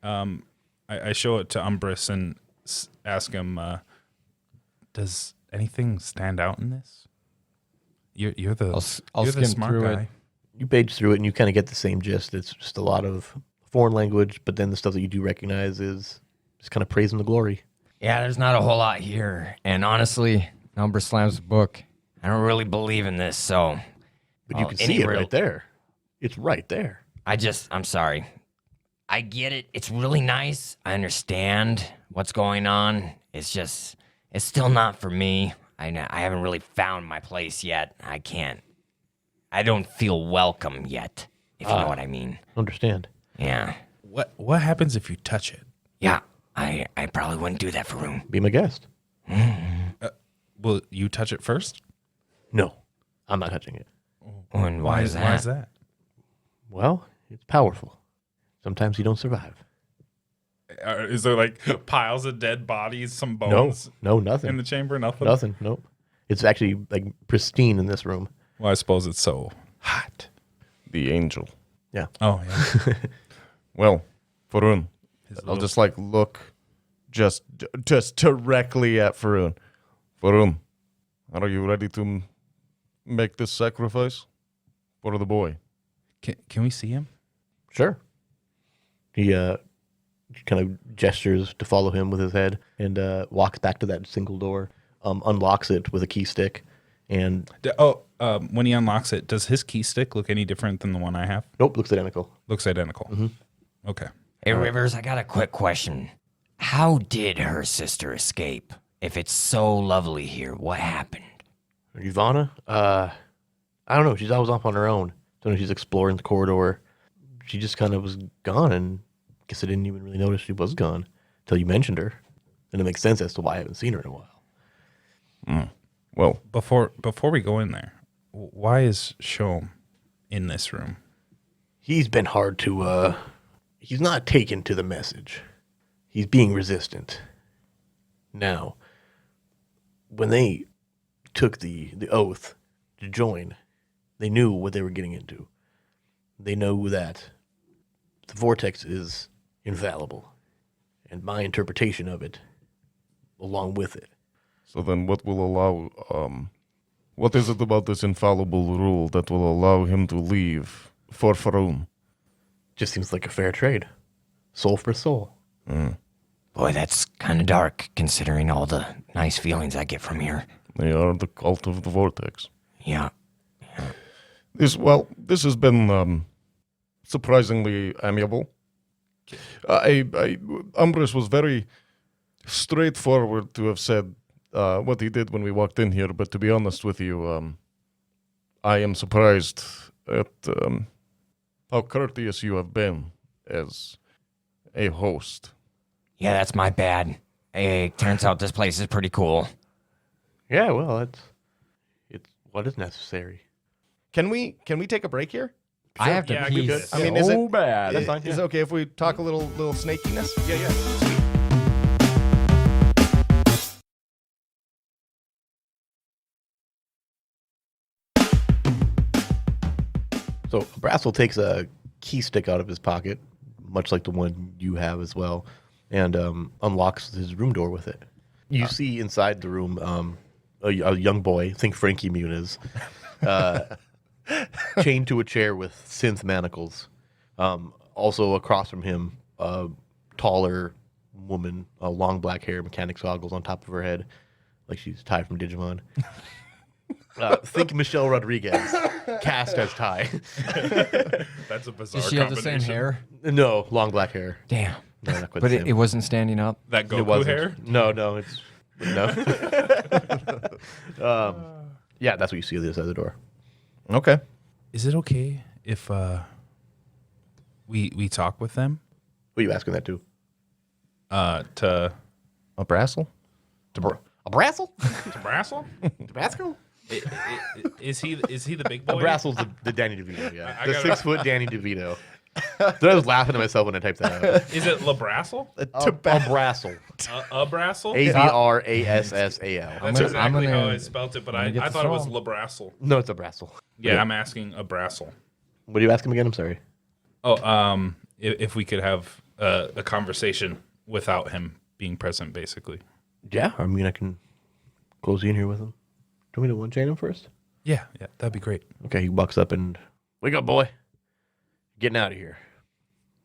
I show it to Umbrus and ask him, does anything stand out in this? You're the I'll you're the skim smart through guy. it. You page through it and you kind of get the same gist. It's just a lot of foreign language, but then the stuff that you do recognize is just kind of praising the glory. Yeah, there's not a whole lot here. And honestly, Umbrus slams the book. I don't really believe in this, so. But you can see it right there. It's right there. I'm sorry. I get it. It's really nice. I understand what's going on. It's still not for me. I haven't really found my place yet. I don't feel welcome yet, if you know what I mean. Understand. Yeah. What happens if you touch it? Yeah, I probably wouldn't do that, Faroon. Be my guest. Will you touch it first? No, I'm not touching it. And why is that? Why is that? Well, it's powerful. Sometimes you don't survive. Is there like piles of dead bodies, some bones No, nothing. in the chamber? Nothing? Nothing. Nope. It's actually like pristine in this room. Well, I suppose it's so hot. The angel. Yeah. Oh, yeah. Well, Faroon, I'll just look just directly at Faroon. Faroon, are you ready to make this sacrifice for the boy? Can we see him? Sure. He kind of gestures to follow him with his head and walks back to that single door, unlocks it with a key stick, and When he unlocks it, does his key stick look any different than the one I have? nope, looks identical. Looks identical. Mm-hmm. Okay. Hey, Rivers, I got a quick question. How did her sister escape? If it's so lovely here, what happened? Ivana? I don't know. She's always off on her own. So when she's exploring the corridor, she just kind of was gone, and I guess I didn't even really notice she was gone until you mentioned her. And it makes sense as to why I haven't seen her in a while. Well, Before we go in there, why is Shom in this room? He's been hard to, he's not taken to the message. He's being resistant. Now, when they took the oath to join, they knew what they were getting into. They know that the Vortex is infallible, and my interpretation of it, along with it. so then what will allow, what is it about this infallible rule that will allow him to leave for Faroon? Just seems like a fair trade. Soul for soul. Boy, that's kind of dark considering all the nice feelings I get from here. They are the cult of the Vortex. Yeah. This has been surprisingly amiable. Umbrus was very straightforward to have said what he did when we walked in here, but to be honest with you, I am surprised at how courteous you have been as a host. Yeah, that's my bad. Hey, turns out this place is pretty cool. Yeah, well, it's what is necessary. Can we take a break here? I have to Yeah, pee good. I mean, is it bad. That's fine, Is it okay if we talk a little snakiness? Yeah. So Brassel takes a key stick out of his pocket, much like the one you have as well, and unlocks his room door with it. You see inside the room a young boy, think Frankie Muniz, chained to a chair with synth manacles. Also across from him, a taller woman, long black hair, mechanic's goggles on top of her head, like she's Ty from Digimon. Think Michelle Rodriguez, cast as Ty. That's a bizarre Does she have the same combination. hair? No, long black hair. Damn. No, not quite But the it same. wasn't standing up. That It Goku wasn't. hair? No, it's no. Yeah, that's what you see on the other side of the door. Okay. Is it okay if we talk with them? What are you asking that to? To A Brassel? A Brassel? Brassel? Tabasco? Is he the big A boy? Brassel's the Danny DeVito, yeah. I The gotta- 6 foot Danny DeVito. So I was laughing at myself when I typed that out. Is it LaBrassel? A Brassel. A Brassel? Abrassal. That's I'm exactly gonna- how I spelt it, but I'm I gonna get thought it this was wrong. LaBrassel. No, it's a Brassel. Yeah, I'm asking a Brassel. What do you ask him again? I'm sorry. Oh, if we could have a conversation without him being present, basically. Yeah, I mean, I can close you in here with him. Do you want me to one-chain him first? Yeah, that'd be great. Okay, he bucks up and, wake up, boy. Getting out of here.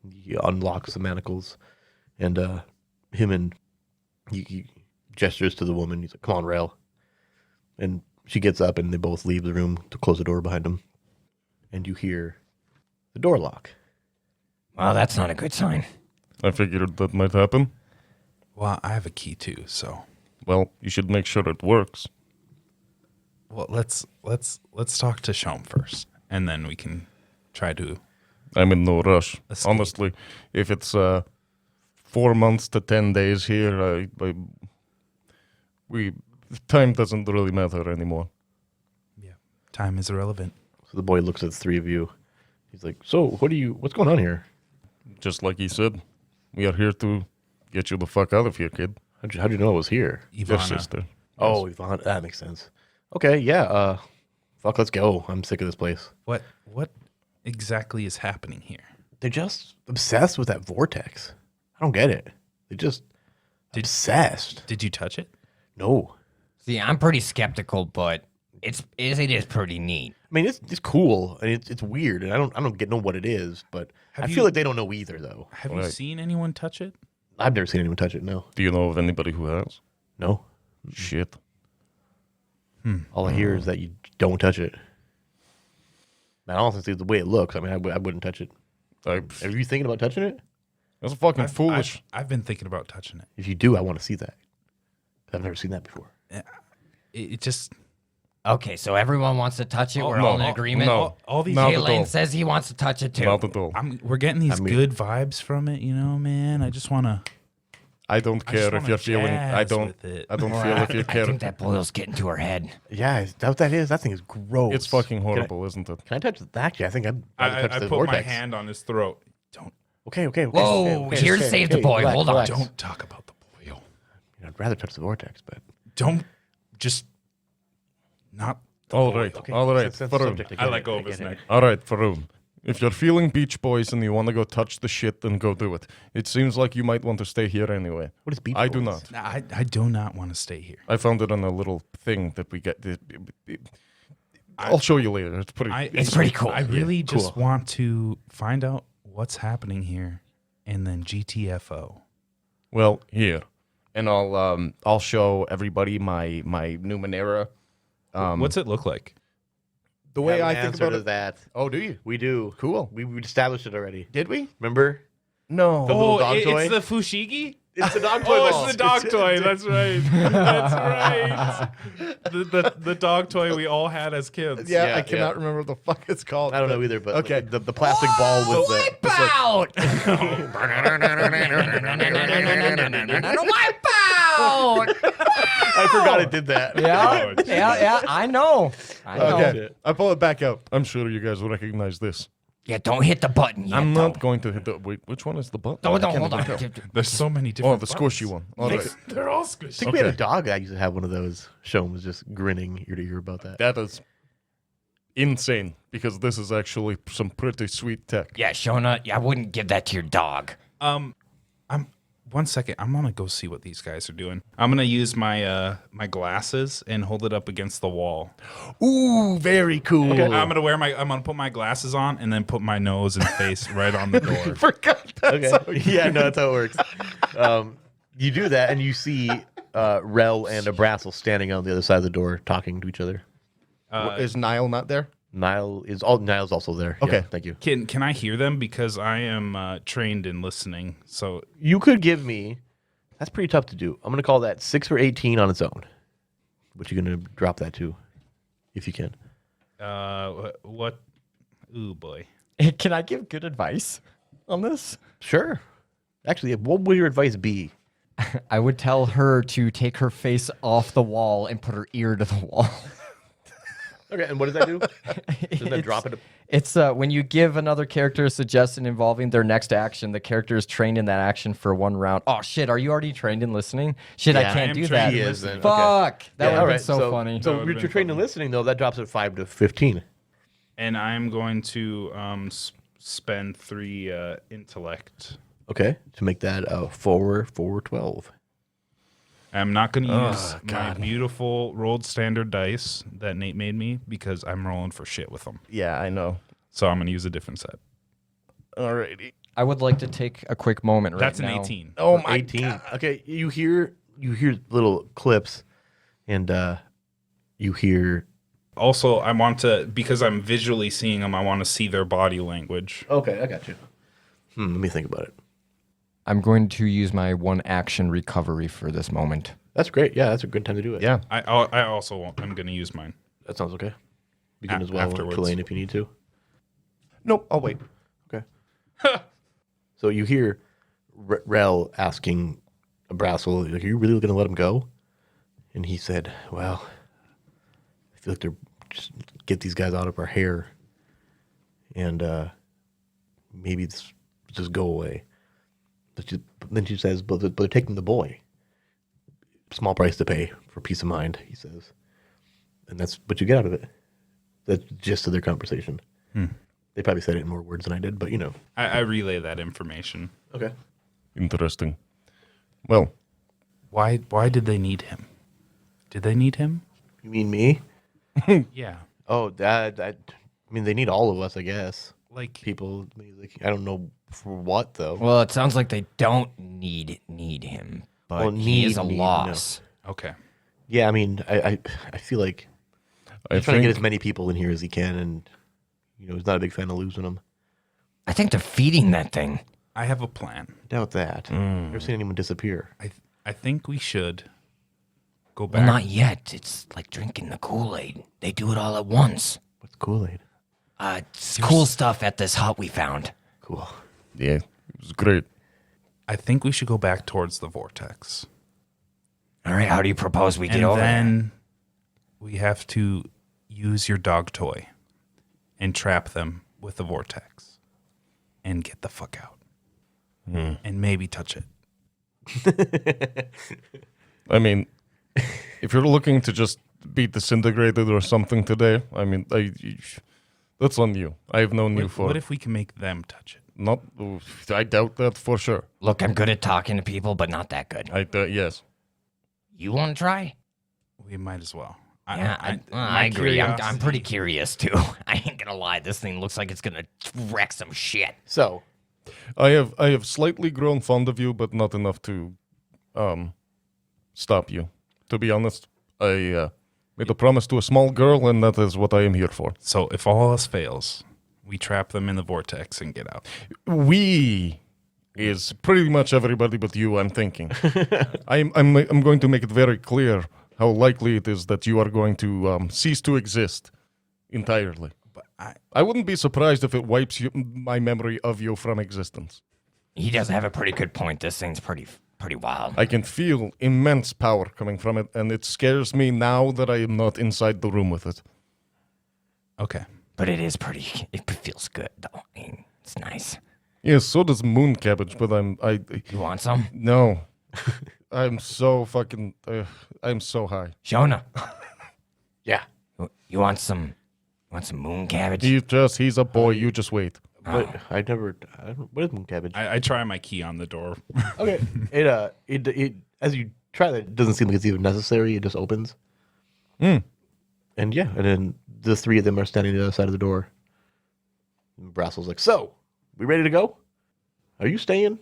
He unlocks the manacles, and he gestures to the woman. He's like, come on, Rail. And she gets up, and they both leave the room to close the door behind them. And you hear the door lock. Well, that's not a good sign. I figured that might happen. Well, I have a key too, so Well, you should make sure it works. well let's talk to Shom first, and then we can try to. I'm in no rush. Escape. Honestly, if it's 4 months to 10 days here, time doesn't really matter anymore. Yeah, time is irrelevant. So the boy looks at the three of you. He's like, so, what's going on here? Just like he said, we are here to get you the fuck out of here, kid. How'd you know I was here? Your Ivana. sister. Oh, Yvonne, that makes sense. Okay, yeah, fuck, let's go. I'm sick of this place. What exactly is happening here? They're just obsessed with that vortex. I don't get it. They're just obsessed. Did you touch it? No. See, I'm pretty skeptical, but it is pretty neat. I mean, it's cool and it's weird, and I don't know what it is, but Have I you- feel like they don't know either, though. Have you Right. seen anyone touch it? I've never seen anyone touch it. No, Do you know of anybody who has? no. Shit. All I hear is that you don't touch it. Man, honestly, the way it looks, I mean, I wouldn't touch it. Are you thinking about touching it? That's fucking foolish. I've been thinking about touching it. If you do, I want to see that. I've never seen that before. It just Okay, so everyone wants to touch it. We're no, all in agreement. no. all these. Not at all. Kalain says he wants to touch it too. Not at all. We're getting these I mean- good vibes from it, you know, man. I just want to. I don't I just care if wanna you're feeling. I jazz don't. with it. I don't feel if you I care. think that boil's getting to her head. Yeah, is that what that is? That thing is gross. It's fucking horrible, isn't it? Can I touch that? Actually, I think I'd rather touch I the put vortex. my hand on his throat. Don't Okay. Whoa, here to save the boy. Relax, Hold on. relax. don't talk about the boil. I'd rather touch the vortex, but Don't just not. The All boil. right, okay. all right, That's the Faroon. subject. I get let it, go I of his get it. neck. All right, Faroon. If you're feeling Beach Boys and you want to go touch the shit, then go do it. It seems like you might want to stay here anyway. What is Beach I do Boys? not. I do not want to stay here. I found it on a little thing that we get. I'll show you later. It's pretty. It's pretty cool. I really just cool. want to find out what's happening here, and then GTFO. Well, here, and I'll show everybody my Numenera. What's it look like? The way Have I an think answer about to it. that. Oh, do you? We do. Cool. We established it already. Did we? Remember? No. The little dog toy? It's the Fushigi? It's the dog toy Oh, ball. it's the dog toy. That's right. That's right. The dog toy we all had as kids. Yeah, Yeah, I cannot yeah. remember what the fuck it's called. I don't know either, but Okay. the plastic ball with the... Wipeout! Wipeout! I forgot it did that. Yeah, yeah, I know. Okay, I pull it back out. I'm sure you guys will recognize this. Yeah, don't hit the button yet. I'm though. not going to hit the. Wait, which one is the button? No, I can't hold even on. tell. There's so many Oh, different the squishy one. All right. They're all I squishy. think we had a Okay. dog that used to have one of those. Sean was just grinning ear to ear about that. That is insane because this is actually some pretty sweet tech. Yeah, Shona, I wouldn't give that to your dog. I'm 1 second. I'm gonna go see what these guys are doing. I'm gonna use my my glasses and hold it up against the wall. Ooh, very cool. I'm gonna put my glasses on and then put my nose and face right on the door. Forgot that. Okay. Yeah, no, that's how it works. You do that, and you see Rel and Abrassel standing on the other side of the door talking to each other. Is Niall not there? Niall's also there. Okay. Yeah, thank you. Can I hear them because I am trained in listening? So You could give me. That's pretty tough to do. I'm gonna call that 6 or 18 on its own. What you gonna drop that to, if you can? what? Ooh boy. Can I give good advice on this? Sure. Actually, what would your advice be? I would tell her to take her face off the wall and put her ear to the wall. Okay, and what does that do? Does that drop it? It's when you give another character a suggestion involving their next action, the character is trained in that action for 1 round. Oh shit, are you already trained in listening? Shit, Yeah, I can't am do trained that. in He is then. Okay. Fuck. That would have all been right, so funny. So That would've if you're been trained in funny. listening, though, that drops it 5 to 15. And I'm going to spend 3 intellect. Okay, to make that 4 12. I'm not going to use my beautiful rolled standard dice that Nate made me because I'm rolling for shit with them. Yeah, I know. So I'm going to use a different set. Alrighty. I would like to take a quick moment right That's now. an 18. Oh my 18. god. Okay, you hear little clips, and you hear. Also, I want to, because I'm visually seeing them, I want to see their body language. Okay, I got you. Let me think about it. I'm going to use my 1 action recovery for this moment. That's great. Yeah, that's a good time to do it. Yeah. I also won't. I'm going to use mine. that sounds okay. You can as well, Afterwards. Kalain, if you need to. Nope. I'll wait. Okay. So you hear Rel asking Abrassel, like, "Are you really going to let him go?" And he said, "Well, I feel like they're just get these guys out of our hair, and maybe just go away." But then she says, "But they're taking the boy. Small price to pay for peace of mind," he says, and that's what you get out of it. That's the gist of their conversation. They probably said it in more words than I did, but you know. I relay that information. Okay. Interesting. Well, Why did they need him? Did they need him? You mean me? Yeah. Oh, that. I mean, they need all of us, I guess. Like, People, like, I don't know for what though. Well, it sounds like they don't need him, but Well, he is a need, loss. okay. Yeah, I mean, I feel like I he's trying to get think as many people in here as he can, and you know, he's not a big fan of losing them. I think they're feeding that thing. I have a plan. I doubt that. Never seen anyone disappear. I think we should go back. Well, not yet. It's like drinking the Kool-Aid. They do it all at once. What's Kool-Aid? It's cool stuff at this hut we found. Cool. yeah, it was great. I think we should go back towards the vortex. All right, how do you propose we get And over there? then we have to use your dog toy and trap them with the vortex and get the fuck out. And maybe touch it. I mean, if you're looking to just be disintegrated or something today, I mean, that's on you. I've known you for What if we can make them touch it? not. I doubt that for sure. Look, I'm good at talking to people, but not that good. Yes. You want to try? We might as well. Yeah, I my agree. I'm curiosity- pretty curious, too. I ain't going to lie. This thing looks like it's going to wreck some shit. So I have slightly grown fond of you, but not enough to stop you. To be honest, I made a promise to a small girl, and that is what I am here for. So if all else fails, we trap them in the vortex and get out. We is pretty much everybody but you, I'm thinking. I'm going to make it very clear how likely it is that you are going to cease to exist entirely. But I wouldn't be surprised if it wipes my memory of you from existence. He does have a pretty good point. This thing's pretty wild. I can feel immense power coming from it, and it scares me now that I am not inside the room with it. okay. But it feels good, though. I mean, it's nice. Yes, so does moon cabbage, but You want some? no. I'm so fucking, I'm so high. Shona, Yeah. you want some moon cabbage? He's a boy, you just wait. But I don't, what is moon cabbage? I try my key on the door. Okay. It as you try that, it doesn't seem like it's even necessary. It just opens. And yeah, and then the three of them are standing on the other side of the door. And Brassel's like, "So, we ready to go? Are you staying,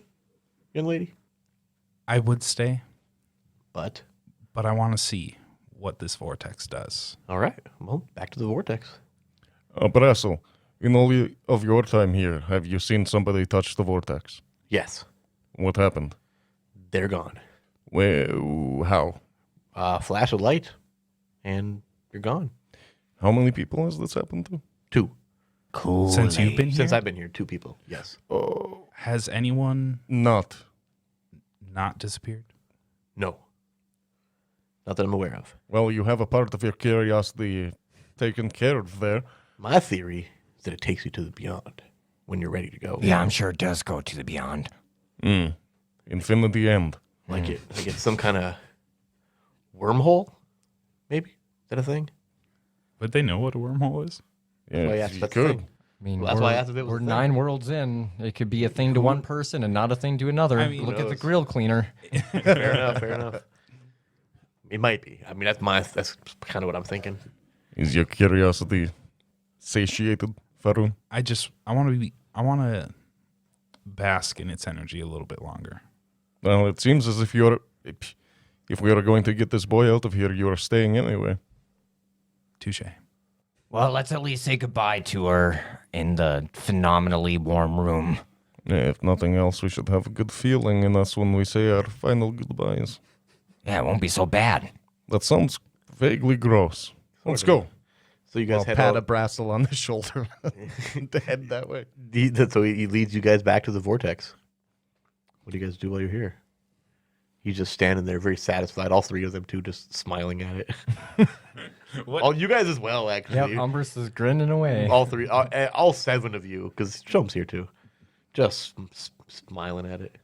young lady?" I would stay, But but I want to see what this vortex does. all right, well, back to the vortex. Brassel, in all of your time here, have you seen somebody touch the vortex? Yes, What happened? they're gone. Where, how? Flash of light, and you're gone. How many people has this happened to? 2. Cool. Since you've been here, Since I've been here, 2 people. Yes. has anyone Not. not disappeared? No. Not that I'm aware of. Well, you have a part of your curiosity taken care of there. My theory is that it takes you to the beyond when you're ready to go. Yeah, I'm sure it does go to the beyond. Infinity End. Like it's some kind of wormhole, maybe? Is that a thing? Would they know what a wormhole is? Yeah, Well, yes, you that's the could. thing. I mean, Well, that's why I asked if it was we're a thing. 9 worlds in. It could be a thing to one person and not a thing to another. I mean, Look at the knows? grill cleaner. Fair enough, fair enough. It might be. I mean, that's kind of what I'm thinking. Is your curiosity satiated, Faroon? I want to bask in its energy a little bit longer. Well, it seems as if if we are going to get this boy out of here, you are staying anyway. Touche. Well, let's at least say goodbye to her in the phenomenally warm room. Yeah, if nothing else, we should have a good feeling in us when we say our final goodbyes. Yeah, it won't be so bad. That sounds vaguely gross. Let's go. So you guys I'll head pat a out. Brassel on the shoulder to head that way. So he leads you guys back to the vortex. What do you guys do while you're here? He's just standing there, very satisfied. All 3 of them too, just smiling at it. All you guys as well, Yep, actually. Umbrus is grinning away. All 3, all 7 of you, because Shom's here too, just smiling at it.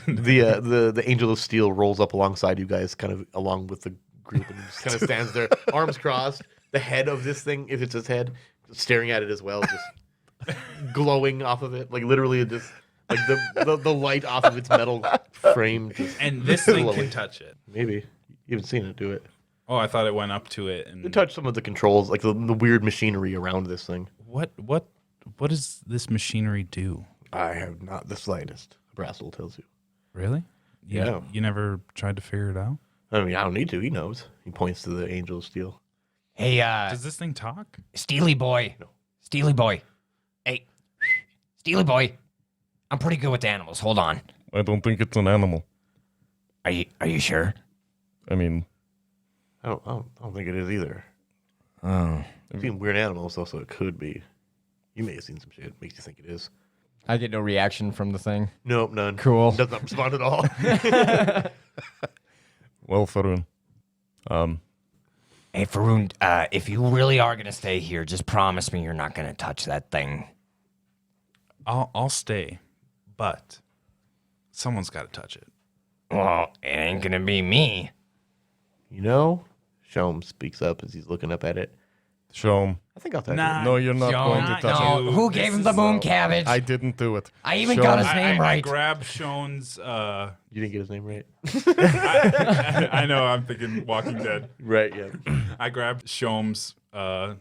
The Angel of Steel rolls up alongside you guys, kind of along with the group, and just kind of stands there, arms crossed. The head of this thing, if it's his head, staring at it as well, just glowing off of it, like literally just like the light off of its metal frame. Just And this thing can glowing. touch it. Maybe you haven't seen it do it. Oh, I thought it went up to it and It touched some of the controls, like the weird machinery around this thing. what does this machinery do? I have not the slightest. Brassel tells you. Really? Yeah. You never tried to figure it out? I mean, I don't need to. He knows. He points to the Angel of Steel. Hey, Does this thing talk? Steely boy. No. Steely boy. Hey, Steely boy. I'm pretty good with animals. Hold on. I don't think it's an animal. Are you sure? I mean, I don't think it is either. Oh. I've seen weird animals, though, so it could be. You may have seen some shit. Makes you think it is. I get no reaction from the thing. Nope, none. Cool. Does not respond at all. well, Faroon. Hey, Faroon, if you really are going to stay here, just promise me you're not going to touch that thing. I'll stay, but someone's got to touch it. Well, it ain't going to be me. You know, Shom speaks up as he's looking up at it. Show him. I think I'll touch Nah. it. No, you're not Show going him. to touch No, him. Dude, who this gave him is the moon so- cabbage? I didn't do it. I even Show got him. his name I right. grabbed Shon's. You didn't get his name right? I know. I'm thinking Walking Dead. Right, yeah. I grabbed Shom's That's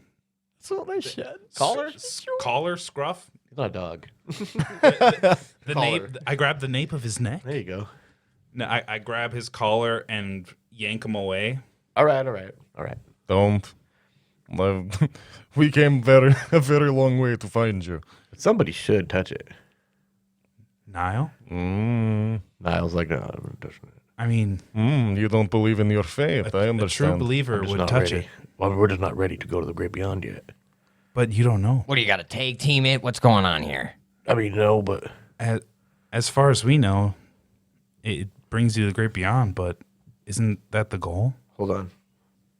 what I said. collar, scruff, He's not a dog. The nape. Collar. I grab the nape of his neck. There you go. No, I grab his collar and yank him away. All right. Don't. We came a very long way to find you. But somebody should touch it. Niall? Niall's like, no, I'm not touching it. I mean, You don't believe in your faith. I a understand. true believer I'm just would not touch ready. it. Well, we're just not ready to go to the great beyond yet. But you don't know. What do you got to tag team it? What's going on here? I mean, no, but As far as we know, it brings you to the great beyond, but isn't that the goal? hold on.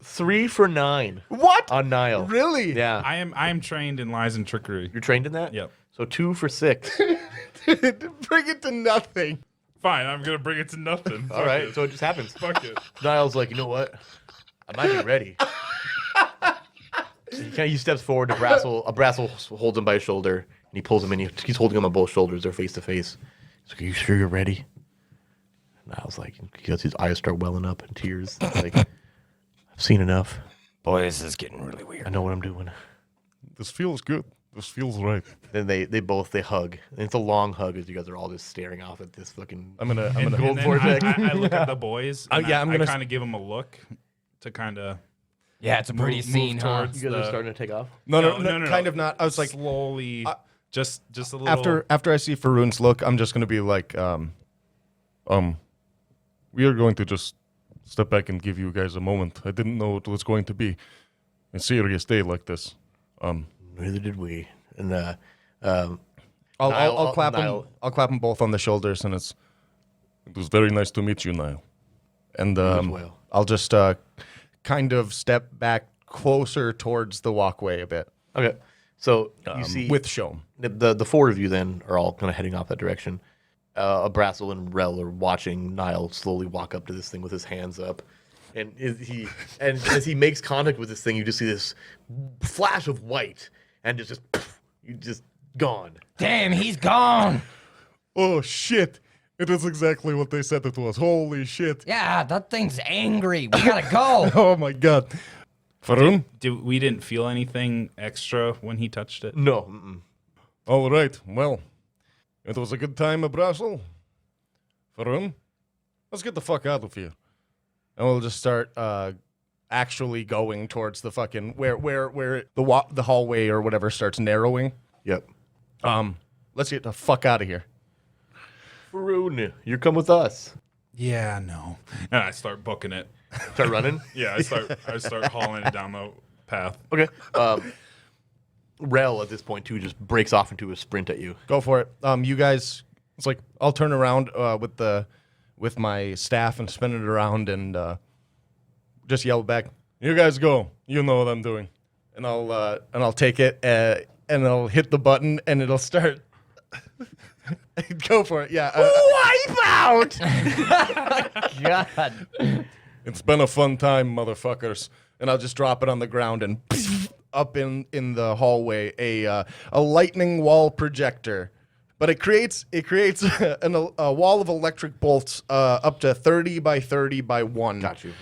3 for 9 What? on Niall. Really? Yeah. I am trained in lies and trickery. You're trained in that? Yep. So 2 for 6. Bring it to nothing. Fine, I'm gonna bring it to nothing. All right. So it just happens. Fuck it. Niall's like, you know what? I might be ready. He steps forward to Brassel. A Brassel holds him by his shoulder, and he pulls him in. He's holding him on both shoulders. They're face to face. He's like, are you sure you're ready? Niall's like, his eyes start welling up in tears. He's like, I've seen enough. Boy, this is getting really weird. I know what I'm doing. This feels good. This feels right. Then they both hug. And it's a long hug as you guys are all just staring off at this fucking. I'm gonna. And Gold then Vortex. I look at the boys. And yeah, I'm gonna kind of give them a look to kind of Yeah, it's a pretty move scene, huh? towards You guys are the- starting to take off. No, No. kind of not. I was like, slowly, just a little. after I see Faroon's look, I'm just gonna be like, we are going to just step back and give you guys a moment. I didn't know it was going to be a serious day like this. Neither did we. And I'll clap Niall- them. I'll clap them both on the shoulders, and it was very nice to meet you, Niall. And as well. I'll just kind of step back closer towards the walkway a bit Okay. So you see with Shom. the 4 of you then are all kind of heading off that direction. Brassel and Rel are watching Niall slowly walk up to this thing with his hands up. And as he makes contact with this thing, you just see this flash of white, and it's just you just gone. Damn, he's gone. Oh shit! It is exactly what they said it was. Holy shit! Yeah, that thing's angry. We gotta go. Oh my god. Faroon? We didn't feel anything extra when he touched it. No. Mm-mm. All right. Well, it was a good time, Brassel. Faroon, let's get the fuck out of here. And we'll just start actually going towards the fucking where the hallway or whatever starts narrowing. Yep. Let's get the fuck out of here. Faroon, you come with us. Yeah, no. And I start booking it. Start running. Yeah, I start hauling it down the path. Okay. Rel at this point too just breaks off into a sprint at you. Go for it. You guys, it's like I'll turn around with my staff and spin it around and just yell back. You guys go. You know what I'm doing. And I'll take it and I'll hit the button and it'll start. Go for it. Yeah. Wipe out. God. It's been a fun time, motherfuckers. And I'll just drop it on the ground and up in the hallway a lightning wall projector. But it creates a wall of electric bolts up to 30 by 30 by 1. Got you.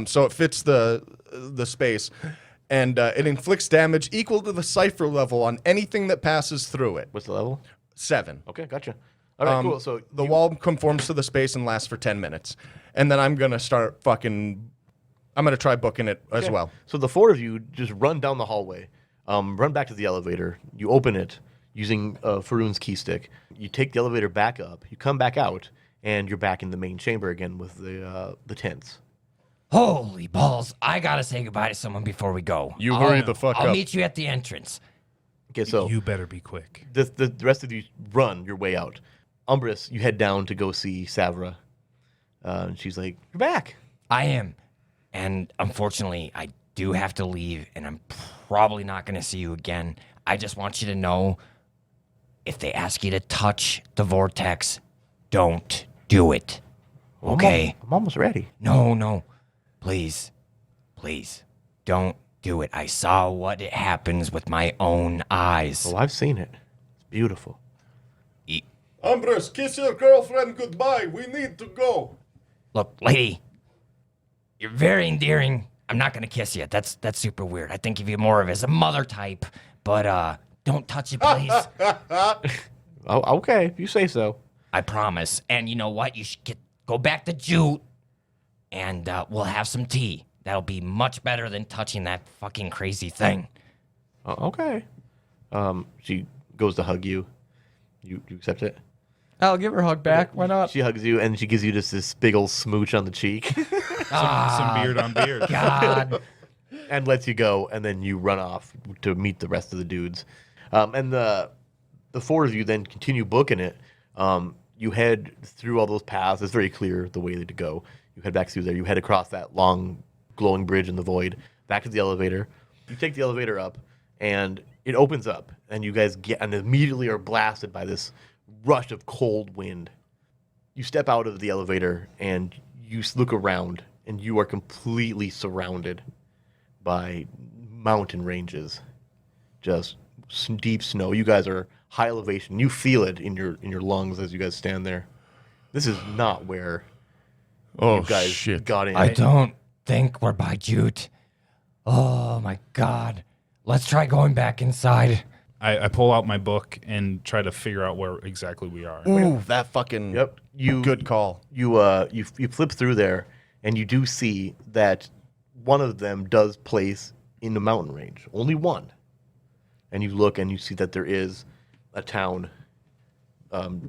So it fits the space. And it inflicts damage equal to the cipher level on anything that passes through it. What's the level? 7. Okay, gotcha. All right, cool. So The wall conforms to the space and lasts for 10 minutes. And then I'm going to try booking it as well. So the 4 of you just run down the hallway, run back to the elevator. You open it using Faroon's key stick. You take the elevator back up. You come back out, and you're back in the main chamber again with the tents. Holy balls. I gotta say goodbye to someone before we go. You hurry the fuck I'll up. meet you at the entrance. Okay, so You better be quick. the rest of you run your way out. Umbrus, you head down to go see Savra. And she's like, you're back. I am. And unfortunately, I do have to leave, and I'm probably not going to see you again. I just want you to know, if they ask you to touch the vortex, don't do it. Okay? I'm almost ready. No. Please. Don't do it. I saw what it happens with my own eyes. Well, I've seen it. It's beautiful. Umbrus, kiss your girlfriend goodbye. We need to go. Look, lady, you're very endearing. I'm not gonna kiss you. That's super weird. I think of you more of as a mother type. But Don't touch it, please. Oh, okay, if you say so. I promise. And you know what? You should go back to Jute, and we'll have some tea. That'll be much better than touching that fucking crazy thing. Okay. She goes to hug you. You accept it? I'll give her a hug back. Why not? She hugs you, and she gives you just this big old smooch on the cheek. Some beard on beard. God. and lets you go, and then you run off to meet the rest of the dudes. And the four of you then continue booking it. You head through all those paths. It's very clear the way to go. You head back through there. You head across that long, glowing bridge in the void, back to the elevator. You take the elevator up, and it opens up, and you guys get and immediately are blasted by this rush of cold wind. You step out of the elevator, and you look around, and you are completely surrounded by mountain ranges, just deep snow. You guys are high elevation. You feel it in your lungs as you guys stand there. This is not where you guys shit. got in. I don't think we're by Jute. Oh, my God. Let's try going back inside. I pull out my book and try to figure out where exactly we are. Ooh, that fucking Yep. good call. You flip through there, and you do see that one of them does place in the mountain range. Only one. And you look, and you see that there is a town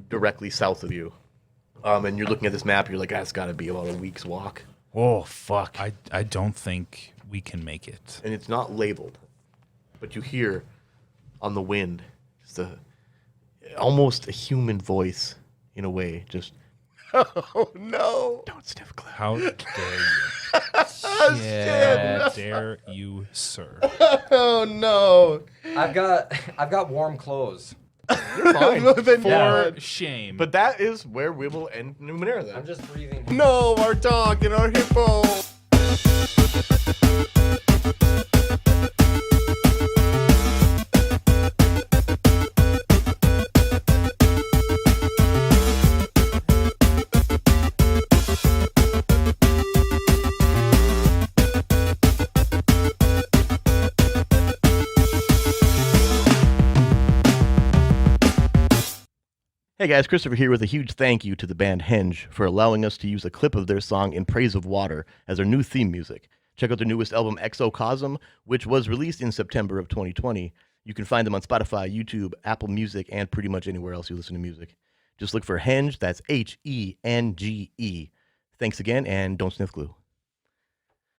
directly south of you. And you're looking at this map. You're like, that's got to be about a week's walk. Oh, fuck. I don't think we can make it. And it's not labeled, but you hear on the wind just almost a human voice in a way. Just Oh, no. don't sniff glue. How dare you? How dare you, sir? Oh, no. I've got warm clothes. You're fine. For shame. But that is where we will end Numenera then. I'm just breathing. No, our dog and our hippo. Hey guys, Christopher here with a huge thank you to the band Henge for allowing us to use a clip of their song In Praise of Water as our new theme music. Check out their newest album, Exocosm, which was released in September of 2020. You can find them on Spotify, YouTube, Apple Music, and pretty much anywhere else you listen to music. Just look for Henge, that's Henge. Thanks again, and don't sniff glue.